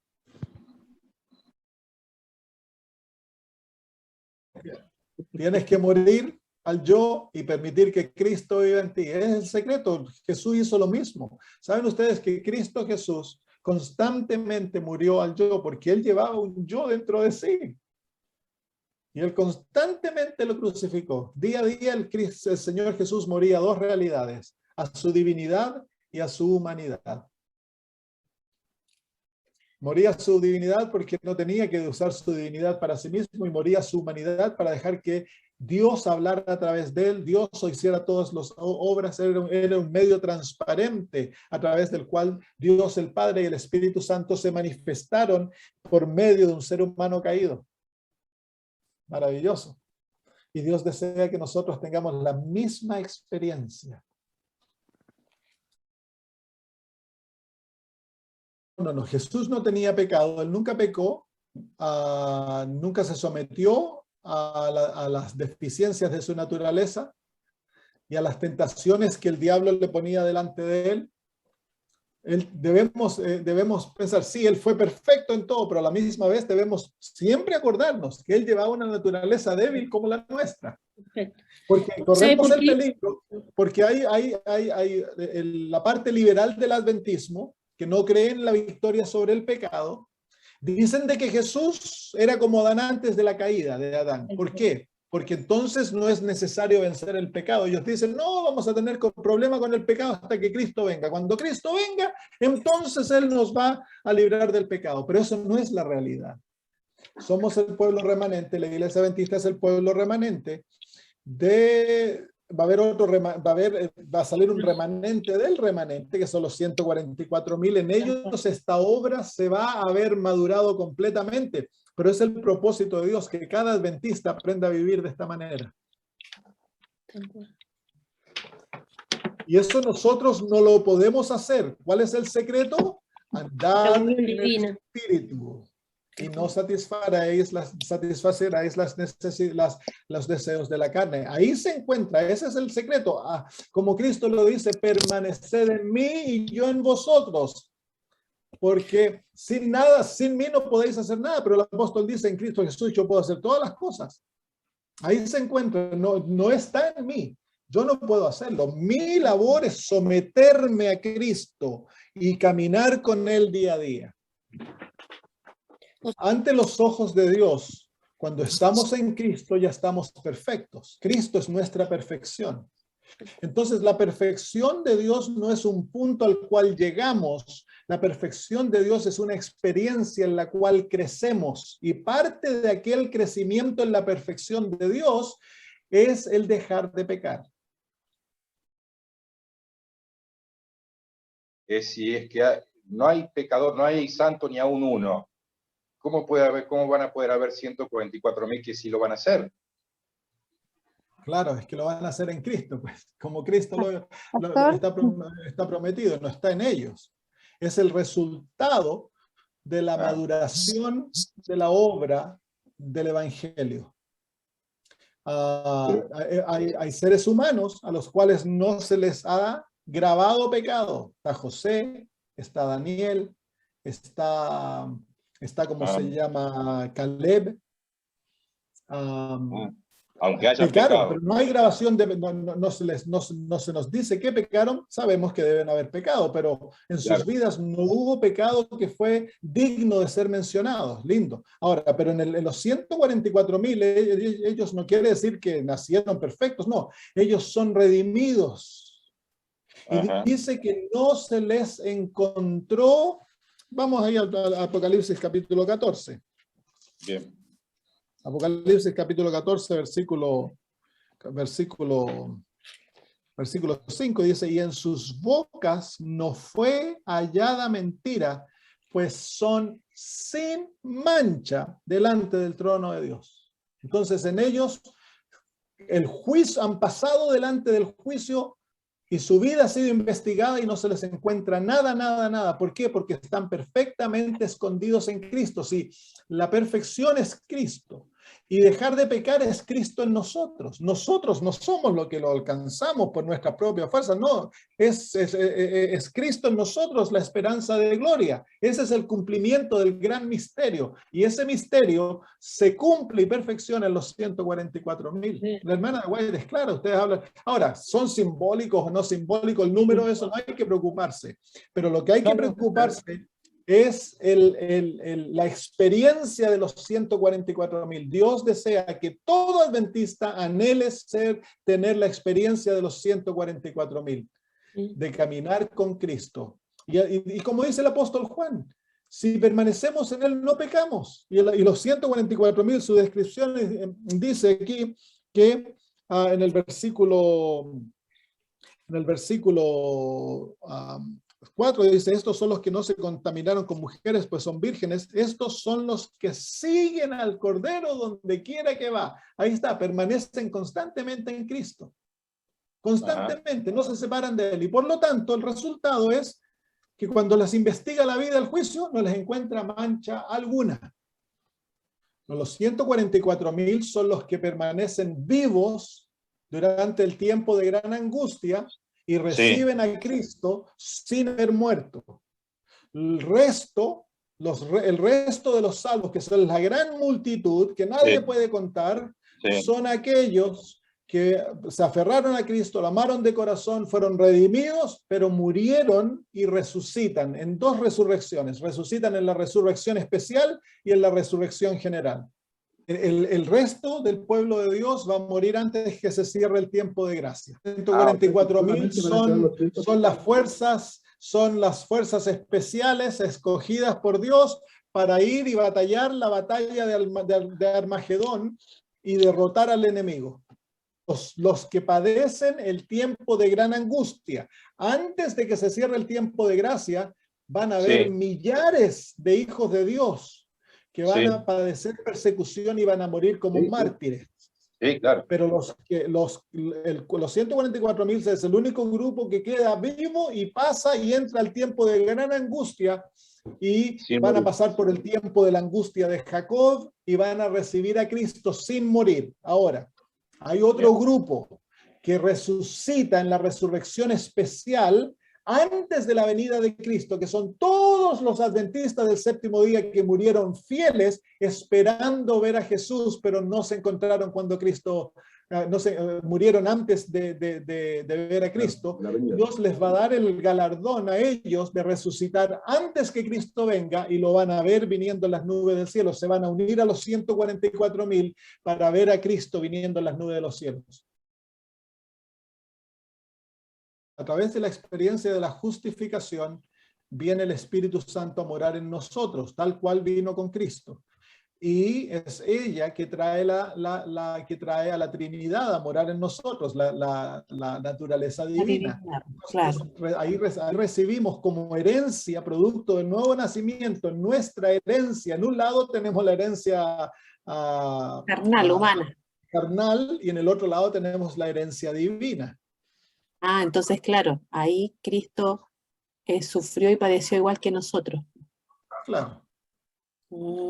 Speaker 1: Tienes que morir al yo y permitir que Cristo viva en ti. Es el secreto. Jesús hizo lo mismo. ¿Saben ustedes que Cristo Jesús constantemente murió al yo porque él llevaba un yo dentro de sí? Y él constantemente lo crucificó. Día a día el Señor Jesús moría a dos realidades, a su divinidad y a su humanidad. Moría a su divinidad porque no tenía que usar su divinidad para sí mismo y moría a su humanidad para dejar que Dios hablara a través de él, Dios hiciera todas las obras, era un medio transparente a través del cual Dios el Padre y el Espíritu Santo se manifestaron por medio de un ser humano caído. Maravilloso. Y Dios desea que nosotros tengamos la misma experiencia. No, Jesús no tenía pecado, él nunca pecó, nunca se sometió a las deficiencias de su naturaleza y a las tentaciones que el diablo le ponía delante de él. Debemos pensar, sí, él fue perfecto en todo, pero a la misma vez debemos siempre acordarnos que él llevaba una naturaleza débil como la nuestra. Porque corremos el peligro, porque hay la parte liberal del adventismo, que no cree en la victoria sobre el pecado, dicen de que Jesús era como Adán antes de la caída de Adán. ¿Por qué? Porque entonces no es necesario vencer el pecado. Ellos dicen, no, vamos a tener problema con el pecado hasta que Cristo venga. Cuando Cristo venga, entonces Él nos va a librar del pecado. Pero eso no es la realidad. Somos el pueblo remanente, la iglesia adventista es el pueblo remanente. Va a salir un remanente del remanente, que son los 144,000. En ellos esta obra se va a haber madurado completamente. Pero es el propósito de Dios que cada adventista aprenda a vivir de esta manera. Y eso nosotros no lo podemos hacer. ¿Cuál es el secreto? Andar en el Espíritu y no satisfaceréis los deseos de la carne. Ahí se encuentra, ese es el secreto. Como Cristo lo dice, permaneced en mí y yo en vosotros. Porque sin mí no podéis hacer nada, pero el apóstol dice en Cristo Jesús, yo puedo hacer todas las cosas. Ahí se encuentra, no está en mí, yo no puedo hacerlo. Mi labor es someterme a Cristo y caminar con Él día a día. Ante los ojos de Dios, cuando estamos en Cristo ya estamos perfectos. Cristo es nuestra perfección. Entonces, la perfección de Dios no es un punto al cual llegamos. La perfección de Dios es una experiencia en la cual crecemos. Y parte de aquel crecimiento en la perfección de Dios es el dejar de pecar.
Speaker 2: Si es que no hay pecador, no hay santo ni aún uno, ¿cómo van a poder haber 144,000 que sí lo van a hacer?
Speaker 1: Claro, es que lo van a hacer en Cristo, pues, como Cristo está prometido, no está en ellos. Es el resultado de la maduración de la obra del Evangelio. Hay seres humanos a los cuales no se les ha grabado pecado. Está José, está Daniel, está ¿cómo se llama? Caleb.
Speaker 2: Aunque hayan
Speaker 1: pecaron,
Speaker 2: pecado.
Speaker 1: pero no hay grabación, no se nos dice que pecaron. Sabemos que deben haber pecado, pero en sus vidas no hubo pecado que fue digno de ser mencionado. Lindo. Ahora, pero en los 144,000, ellos no quiere decir que nacieron perfectos, no. Ellos son redimidos. Y dice que no se les encontró. Vamos ahí al Apocalipsis capítulo 14.
Speaker 2: Bien.
Speaker 1: Apocalipsis capítulo 14, versículo 5 dice, y en sus bocas no fue hallada mentira, pues son sin mancha delante del trono de Dios. Entonces en ellos el juicio, han pasado delante del juicio y su vida ha sido investigada y no se les encuentra nada. ¿Por qué? Porque están perfectamente escondidos en Cristo. Si la perfección es Cristo y dejar de pecar es Cristo en nosotros. Nosotros no somos lo que lo alcanzamos por nuestra propia fuerza, no. Es Cristo en nosotros la esperanza de gloria. Ese es el cumplimiento del gran misterio. Y ese misterio se cumple y perfecciona en los 144,000. Sí. La hermana de White es clara, ustedes hablan. Ahora, ¿son simbólicos o no simbólicos? El número de eso no hay que preocuparse. Pero lo que hay que preocuparse es la experiencia de los 144,000. Dios desea que todo adventista anhele tener la experiencia de los 144,000, de caminar con Cristo. Y como dice el apóstol Juan, si permanecemos en él no pecamos. Y los 144,000, su descripción dice aquí que en el versículo 4 dice, estos son los que no se contaminaron con mujeres, pues son vírgenes. Estos son los que siguen al Cordero donde quiera que va. Ahí está, permanecen constantemente en Cristo. Constantemente, no se separan de él. Y por lo tanto, el resultado es que cuando las investiga la vida del juicio, no les encuentra mancha alguna. Los 144.000 son los que permanecen vivos durante el tiempo de gran angustia y reciben a Cristo sin haber muerto. El resto de los salvos, que son la gran multitud, que nadie puede contar, son aquellos que se aferraron a Cristo, lo amaron de corazón, fueron redimidos, pero murieron y resucitan en dos resurrecciones. Resucitan en la resurrección especial y en la resurrección general. El resto del pueblo de Dios va a morir antes que se cierre el tiempo de gracia. 144.000 son las fuerzas especiales escogidas por Dios para ir y batallar la batalla de Armagedón y derrotar al enemigo. Los que padecen el tiempo de gran angustia, antes de que se cierre el tiempo de gracia, van a haber millares de hijos de Dios que van a padecer persecución y van a morir como mártires.
Speaker 2: Sí, claro.
Speaker 1: Pero los 144.000 es el único grupo que queda vivo y pasa y entra al tiempo de gran angustia y van a pasar por el tiempo de la angustia de Jacob y van a recibir a Cristo sin morir. Ahora, hay otro grupo que resucita en la resurrección especial antes de la venida de Cristo, que son todos los adventistas del séptimo día que murieron fieles esperando ver a Jesús, pero no se encontraron cuando Cristo, murieron antes de ver a Cristo. Dios les va a dar el galardón a ellos de resucitar antes que Cristo venga y lo van a ver viniendo en las nubes del cielo. Se van a unir a los 144.000 para ver a Cristo viniendo en las nubes de los cielos. A través de la experiencia de la justificación, viene el Espíritu Santo a morar en nosotros, tal cual vino con Cristo. Y es ella que trae que trae a la Trinidad a morar en nosotros, la naturaleza divina. Claro. Ahí recibimos como herencia, producto del nuevo nacimiento, nuestra herencia. En un lado tenemos la herencia
Speaker 3: carnal, humana.
Speaker 1: Carnal, y en el otro lado tenemos la herencia divina.
Speaker 3: Ah, entonces, claro, ahí Cristo sufrió y padeció igual que nosotros.
Speaker 1: Claro.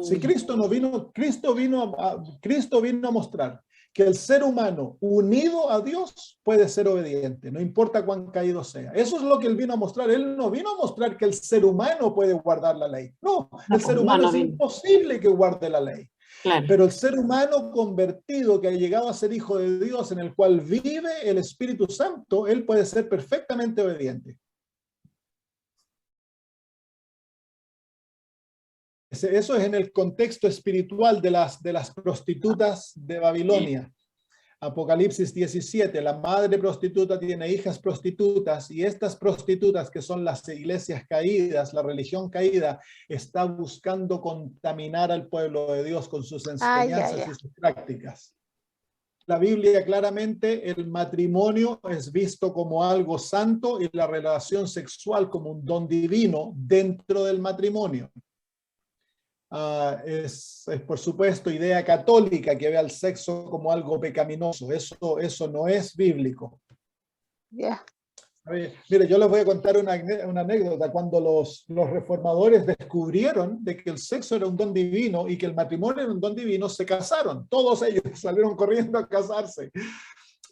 Speaker 1: Si Cristo no vino, Cristo vino a mostrar que el ser humano unido a Dios puede ser obediente, no importa cuán caído sea. Eso es lo que él vino a mostrar. Él no vino a mostrar que el ser humano puede guardar la ley. No, el ser humano es imposible que guarde la ley. Claro. Pero el ser humano convertido que ha llegado a ser hijo de Dios, en el cual vive el Espíritu Santo, él puede ser perfectamente obediente. Eso es en el contexto espiritual de las prostitutas de Babilonia. Apocalipsis 17, la madre prostituta tiene hijas prostitutas y estas prostitutas, que son las iglesias caídas, la religión caída, está buscando contaminar al pueblo de Dios con sus enseñanzas y sus prácticas. La Biblia claramente, el matrimonio es visto como algo santo y la relación sexual como un don divino dentro del matrimonio. Es por supuesto idea católica que ve al sexo como algo pecaminoso. Eso no es bíblico. Mire, yo les voy a contar una anécdota. Cuando los reformadores descubrieron de que el sexo era un don divino y que el matrimonio era un don divino, se casaron. Todos ellos salieron corriendo a casarse.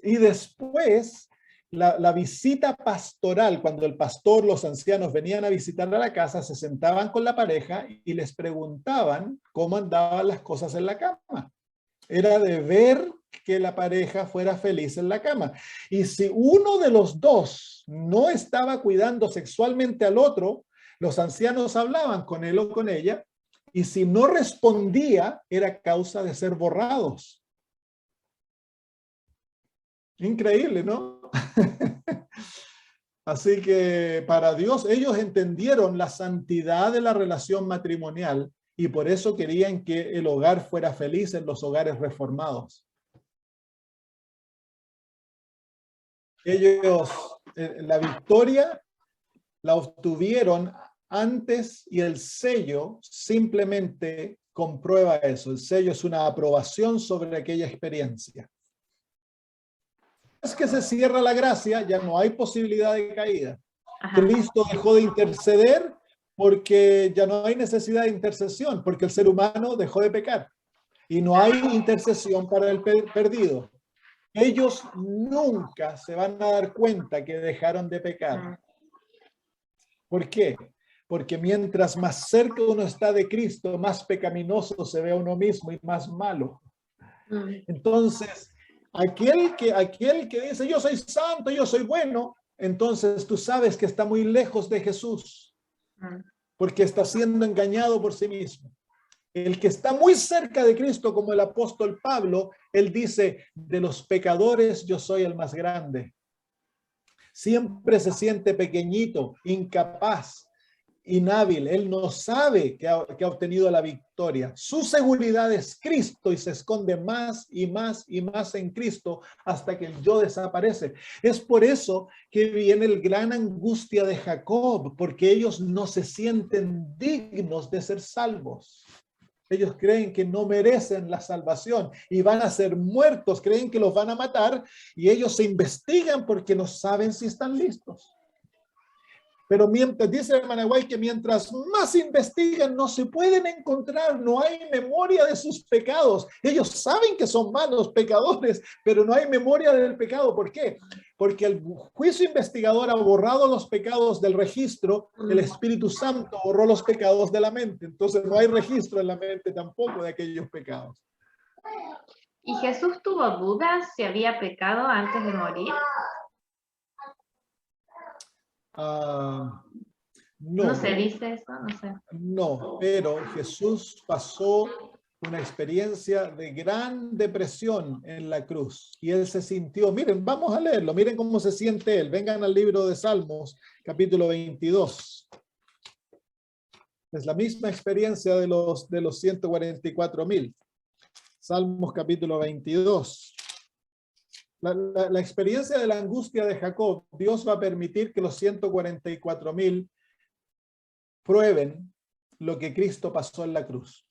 Speaker 1: Y después, la visita pastoral, cuando el pastor, los ancianos venían a visitar a la casa, se sentaban con la pareja y les preguntaban cómo andaban las cosas en la cama. Era de ver que la pareja fuera feliz en la cama. Y si uno de los dos no estaba cuidando sexualmente al otro, los ancianos hablaban con él o con ella, y si no respondía, era causa de ser borrados. Increíble, ¿no? Así que para Dios, ellos entendieron la santidad de la relación matrimonial y por eso querían que el hogar fuera feliz en los hogares reformados. Ellos, la victoria la obtuvieron antes y el sello simplemente comprueba eso. El sello es una aprobación sobre aquella experiencia. Es que se cierra la gracia, ya no hay posibilidad de caída. Cristo dejó de interceder porque ya no hay necesidad de intercesión, porque el ser humano dejó de pecar. y no hay intercesión para el perdido. Ellos nunca se van a dar cuenta que dejaron de pecar. ¿Por qué? Porque mientras más cerca uno está de Cristo, más pecaminoso se ve a uno mismo y más malo. Entonces, aquel que dice, yo soy santo, yo soy bueno, entonces tú sabes que está muy lejos de Jesús, porque está siendo engañado por sí mismo. El que está muy cerca de Cristo, como el apóstol Pablo, él dice, de los pecadores yo soy el más grande. Siempre se siente pequeñito, incapaz, inhábil. Él no sabe que ha obtenido la victoria. Su seguridad es Cristo y se esconde más y más y más en Cristo hasta que el yo desaparece. Es por eso que viene el gran angustia de Jacob, porque ellos no se sienten dignos de ser salvos. Ellos creen que no merecen la salvación y van a ser muertos, creen que los van a matar y ellos se investigan porque no saben si están listos. Pero mientras, dice el Managuay, que mientras más investigan no se pueden encontrar, no hay memoria de sus pecados. Ellos saben que son malos pecadores, pero no hay memoria del pecado. ¿Por qué? Porque el juicio investigador ha borrado los pecados del registro, el Espíritu Santo borró los pecados de la mente. Entonces no hay registro en la mente tampoco de aquellos pecados.
Speaker 4: ¿Y Jesús tuvo dudas si había pecado antes de morir?
Speaker 1: No.
Speaker 4: ¿No se dice eso? No sé.
Speaker 1: No, pero Jesús pasó una experiencia de gran depresión en la cruz y él se sintió, miren, vamos a leerlo, miren cómo se siente él. Vengan al libro de Salmos, capítulo 22. Es la misma experiencia de los 144,000. Salmos capítulo 22. La experiencia de la angustia de Jacob, Dios va a permitir que los 144,000 prueben lo que Cristo pasó en la cruz.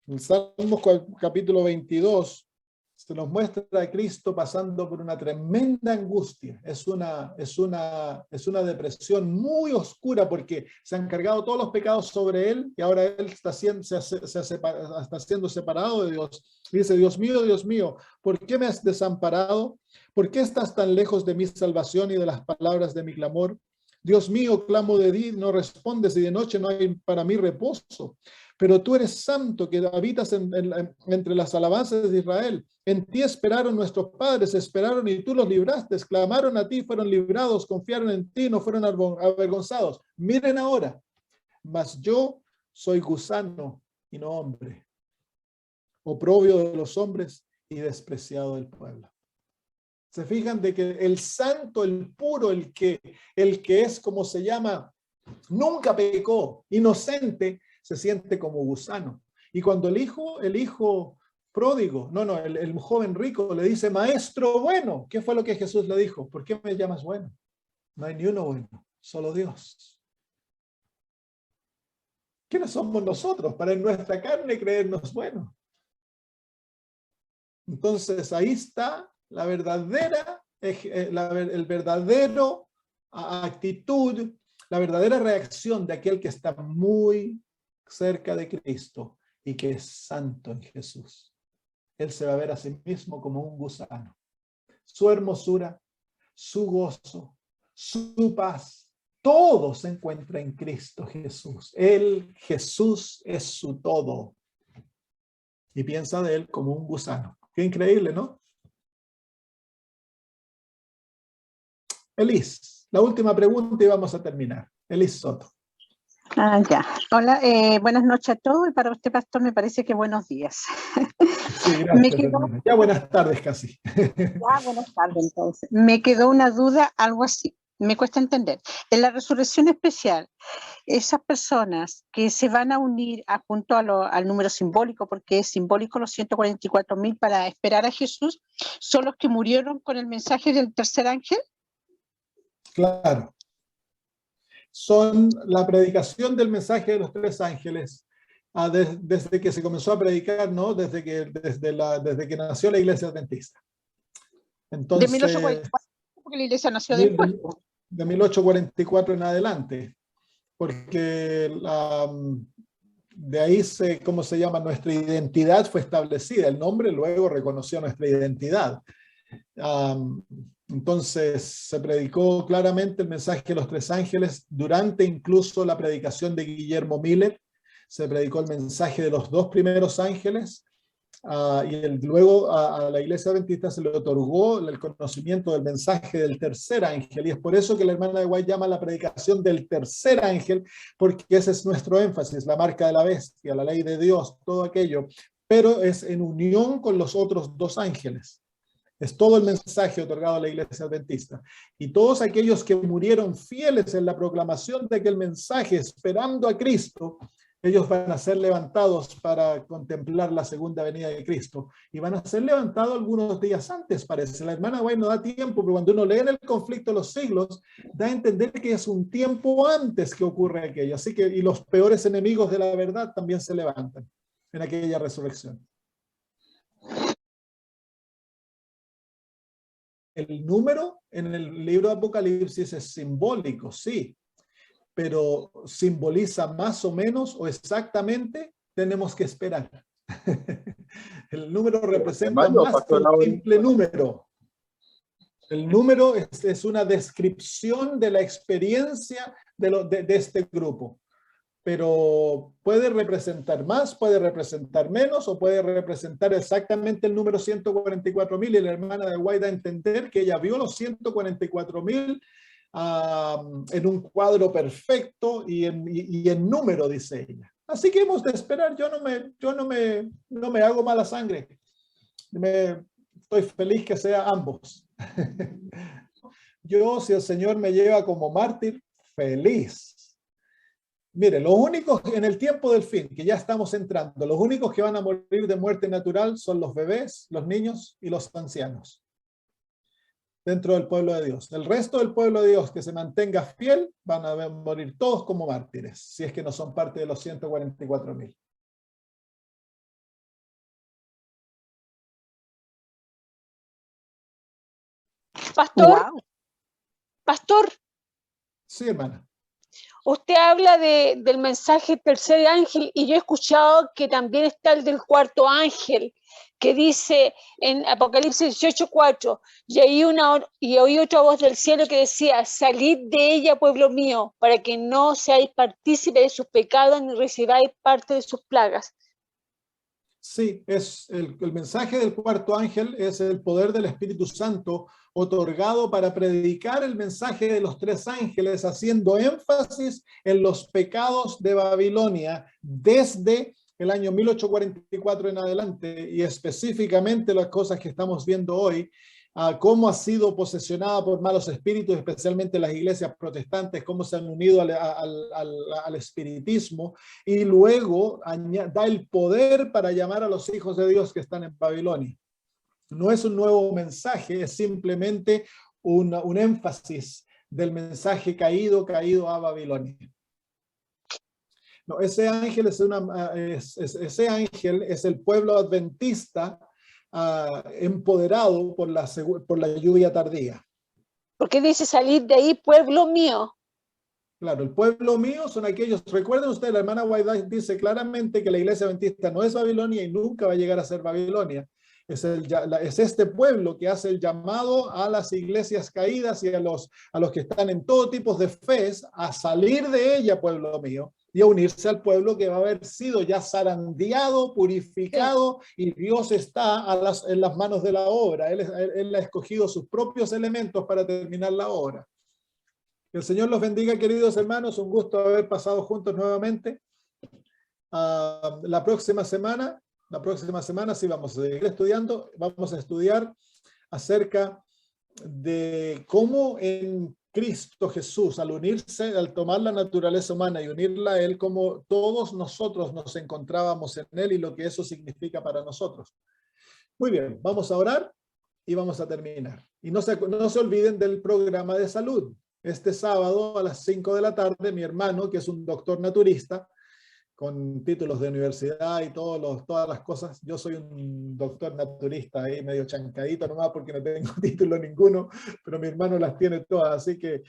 Speaker 1: En Salmos capítulo 22 se nos muestra a Cristo pasando por una tremenda angustia. Es una depresión muy oscura porque se han cargado todos los pecados sobre él y ahora él está siendo separado de Dios. Dice, Dios mío, ¿por qué me has desamparado? ¿Por qué estás tan lejos de mi salvación y de las palabras de mi clamor? Dios mío, clamo de ti, no respondes y de noche no hay para mí reposo. Pero tú eres santo, que habitas entre las alabanzas de Israel. En ti esperaron nuestros padres, esperaron y tú los libraste, clamaron a ti, fueron librados, confiaron en ti, no fueron avergonzados. Miren ahora, mas yo soy gusano y no hombre, oprobio de los hombres y despreciado del pueblo. Se fijan de que el santo, el puro, el que es como se llama, nunca pecó, inocente, se siente como gusano. Y cuando el hijo pródigo, el joven rico le dice, maestro bueno, ¿qué fue lo que Jesús le dijo? ¿Por qué me llamas bueno? No hay ni uno bueno, solo Dios. ¿Quiénes somos nosotros para en nuestra carne creernos buenos? Entonces ahí está la verdadera, el verdadero actitud, la verdadera reacción de aquel que está muy cerca de Cristo y que es santo en Jesús. Él se va a ver a sí mismo como un gusano. Su hermosura, su gozo, su paz, todo se encuentra en Cristo Jesús. Jesús es su todo. Y piensa de él como un gusano. Qué increíble, ¿no? Elis, la última pregunta y vamos a terminar. Elis Soto.
Speaker 5: Ya. Hola, buenas noches a todos y para usted, pastor, me parece que buenos días.
Speaker 1: Sí, gracias. Ya buenas tardes casi.
Speaker 5: Ya, buenas tardes entonces. Me quedó una duda, algo así. Me cuesta entender. En la resurrección especial, esas personas que se van a unir junto al número simbólico, porque es simbólico los 144,000 para esperar a Jesús, ¿son los que murieron con el mensaje del tercer ángel?
Speaker 1: Claro. Son la predicación del mensaje de los tres ángeles desde que se comenzó a predicar, ¿no? Desde que nació la iglesia adventista. Entonces,
Speaker 5: de 1844, porque la iglesia nació después.
Speaker 1: De 1844 en adelante, porque de ahí ¿cómo se llama? Nuestra identidad fue establecida. El nombre luego reconoció nuestra identidad. Entonces se predicó claramente el mensaje de los tres ángeles durante incluso la predicación de Guillermo Miller. Se predicó el mensaje de los dos primeros ángeles. Luego a la iglesia adventista se le otorgó el conocimiento del mensaje del tercer ángel, y es por eso que la hermana de White llama la predicación del tercer ángel, porque ese es nuestro énfasis, la marca de la bestia, la ley de Dios, todo aquello, pero es en unión con los otros dos ángeles. Es todo el mensaje otorgado a la iglesia adventista. Y todos aquellos que murieron fieles en la proclamación de aquel mensaje, esperando a Cristo, ellos van a ser levantados para contemplar la segunda venida de Cristo. Y van a ser levantados algunos días antes, parece. La hermana White no da tiempo, pero cuando uno lee en el conflicto de los siglos, da a entender que es un tiempo antes que ocurre aquello. Así que, y los peores enemigos de la verdad también se levantan en aquella resurrección. El número en el libro de Apocalipsis es simbólico, sí, pero simboliza más o menos o exactamente, tenemos que esperar. El número representa más que un simple número. El número es una descripción de la experiencia de este grupo, pero puede representar más, puede representar menos, o puede representar exactamente el número 144,000, y la hermana de White da a entender que ella vio los 144,000 en un cuadro perfecto y en número, dice ella. Así que hemos de esperar. Yo no me hago mala sangre. Estoy feliz que sea ambos. Yo, si el Señor me lleva como mártir, feliz. Mire, los únicos en el tiempo del fin, que ya estamos entrando, los únicos que van a morir de muerte natural son los bebés, los niños y los ancianos dentro del pueblo de Dios. El resto del pueblo de Dios que se mantenga fiel van a morir todos como mártires, si es que no son parte de los 144,000.
Speaker 6: Pastor,
Speaker 5: Wow.
Speaker 6: pastor,
Speaker 1: Sí, hermana.
Speaker 6: usted habla del mensaje tercer ángel, y yo he escuchado que también está el del cuarto ángel, que dice en Apocalipsis 18:4, y oí otra voz del cielo que decía: salid de ella, pueblo mío, para que no seáis partícipe de sus pecados ni recibáis parte de sus plagas.
Speaker 1: Sí, es el mensaje del cuarto ángel es el poder del Espíritu Santo otorgado para predicar el mensaje de los tres ángeles, haciendo énfasis en los pecados de Babilonia desde el año 1844 en adelante, y específicamente las cosas que estamos viendo hoy, cómo ha sido posesionada por malos espíritus, especialmente las iglesias protestantes, cómo se han unido al espiritismo, y luego da el poder para llamar a los hijos de Dios que están en Babilonia. No es un nuevo mensaje, es simplemente un énfasis del mensaje caído a Babilonia. No, ese ángel es el pueblo adventista empoderado por la lluvia tardía.
Speaker 6: Porque dice: salid de ahí, pueblo mío.
Speaker 1: Claro, el pueblo mío son aquellos, recuerden ustedes, la hermana White dice claramente que la iglesia adventista no es Babilonia y nunca va a llegar a ser Babilonia. Es este pueblo que hace el llamado a las iglesias caídas y a los que están en todo tipo de fe a salir de ella, pueblo mío, y a unirse al pueblo que va a haber sido ya zarandeado, purificado, y Dios está en las manos de la obra. Él ha escogido sus propios elementos para terminar la obra. Que el Señor los bendiga, queridos hermanos. Un gusto haber pasado juntos nuevamente. La próxima semana sí vamos a seguir estudiando. Vamos a estudiar acerca de cómo en Cristo Jesús, al tomar la naturaleza humana y unirla a Él, como todos nosotros nos encontrábamos en Él y lo que eso significa para nosotros. Muy bien, vamos a orar y vamos a terminar. Y no se olviden del programa de salud. Este sábado a las 5 de la tarde, mi hermano, que es un doctor naturista, con títulos de universidad y todas las cosas. Yo soy un doctor naturista ahí, medio chancadito nomás porque no tengo título ninguno, pero mi hermano las tiene todas, así que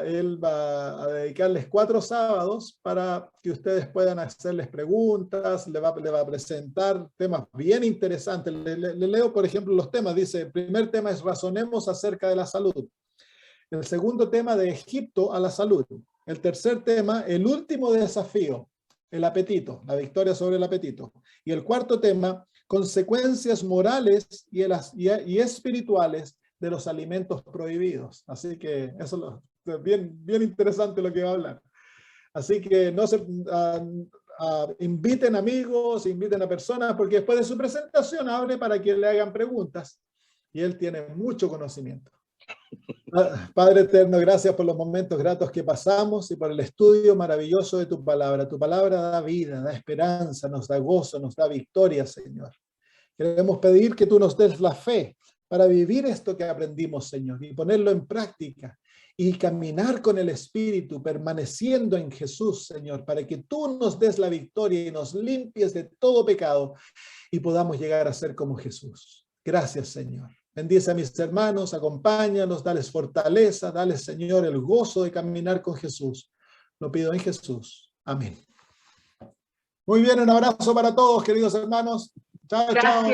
Speaker 1: él va a dedicarles 4 sábados para que ustedes puedan hacerles preguntas, le va a presentar temas bien interesantes. Le leo, por ejemplo, los temas. Dice, el primer tema es razonemos acerca de la salud. El segundo tema, de Egipto a la salud. El tercer tema, el último desafío, el apetito, la victoria sobre el apetito. Y el cuarto tema, consecuencias morales y espirituales de los alimentos prohibidos. Así que eso es bien interesante lo que va a hablar. Así que no se inviten amigos, inviten a personas, porque después de su presentación abre para que le hagan preguntas. Y él tiene mucho conocimiento. Padre eterno, gracias por los momentos gratos que pasamos y por el estudio maravilloso de tu palabra. Tu palabra da vida, da esperanza, nos da gozo, nos da victoria, Señor. Queremos pedir que tú nos des la fe para vivir esto que aprendimos, Señor, y ponerlo en práctica y caminar con el Espíritu, permaneciendo en Jesús, Señor, para que tú nos des la victoria y nos limpies de todo pecado y podamos llegar a ser como Jesús. Gracias, Señor. Bendice a mis hermanos, acompáñanos, dales fortaleza, dales, Señor, el gozo de caminar con Jesús. Lo pido en Jesús. Amén. Muy bien, un abrazo para todos, queridos hermanos. Chao, chao.
Speaker 4: Gracias.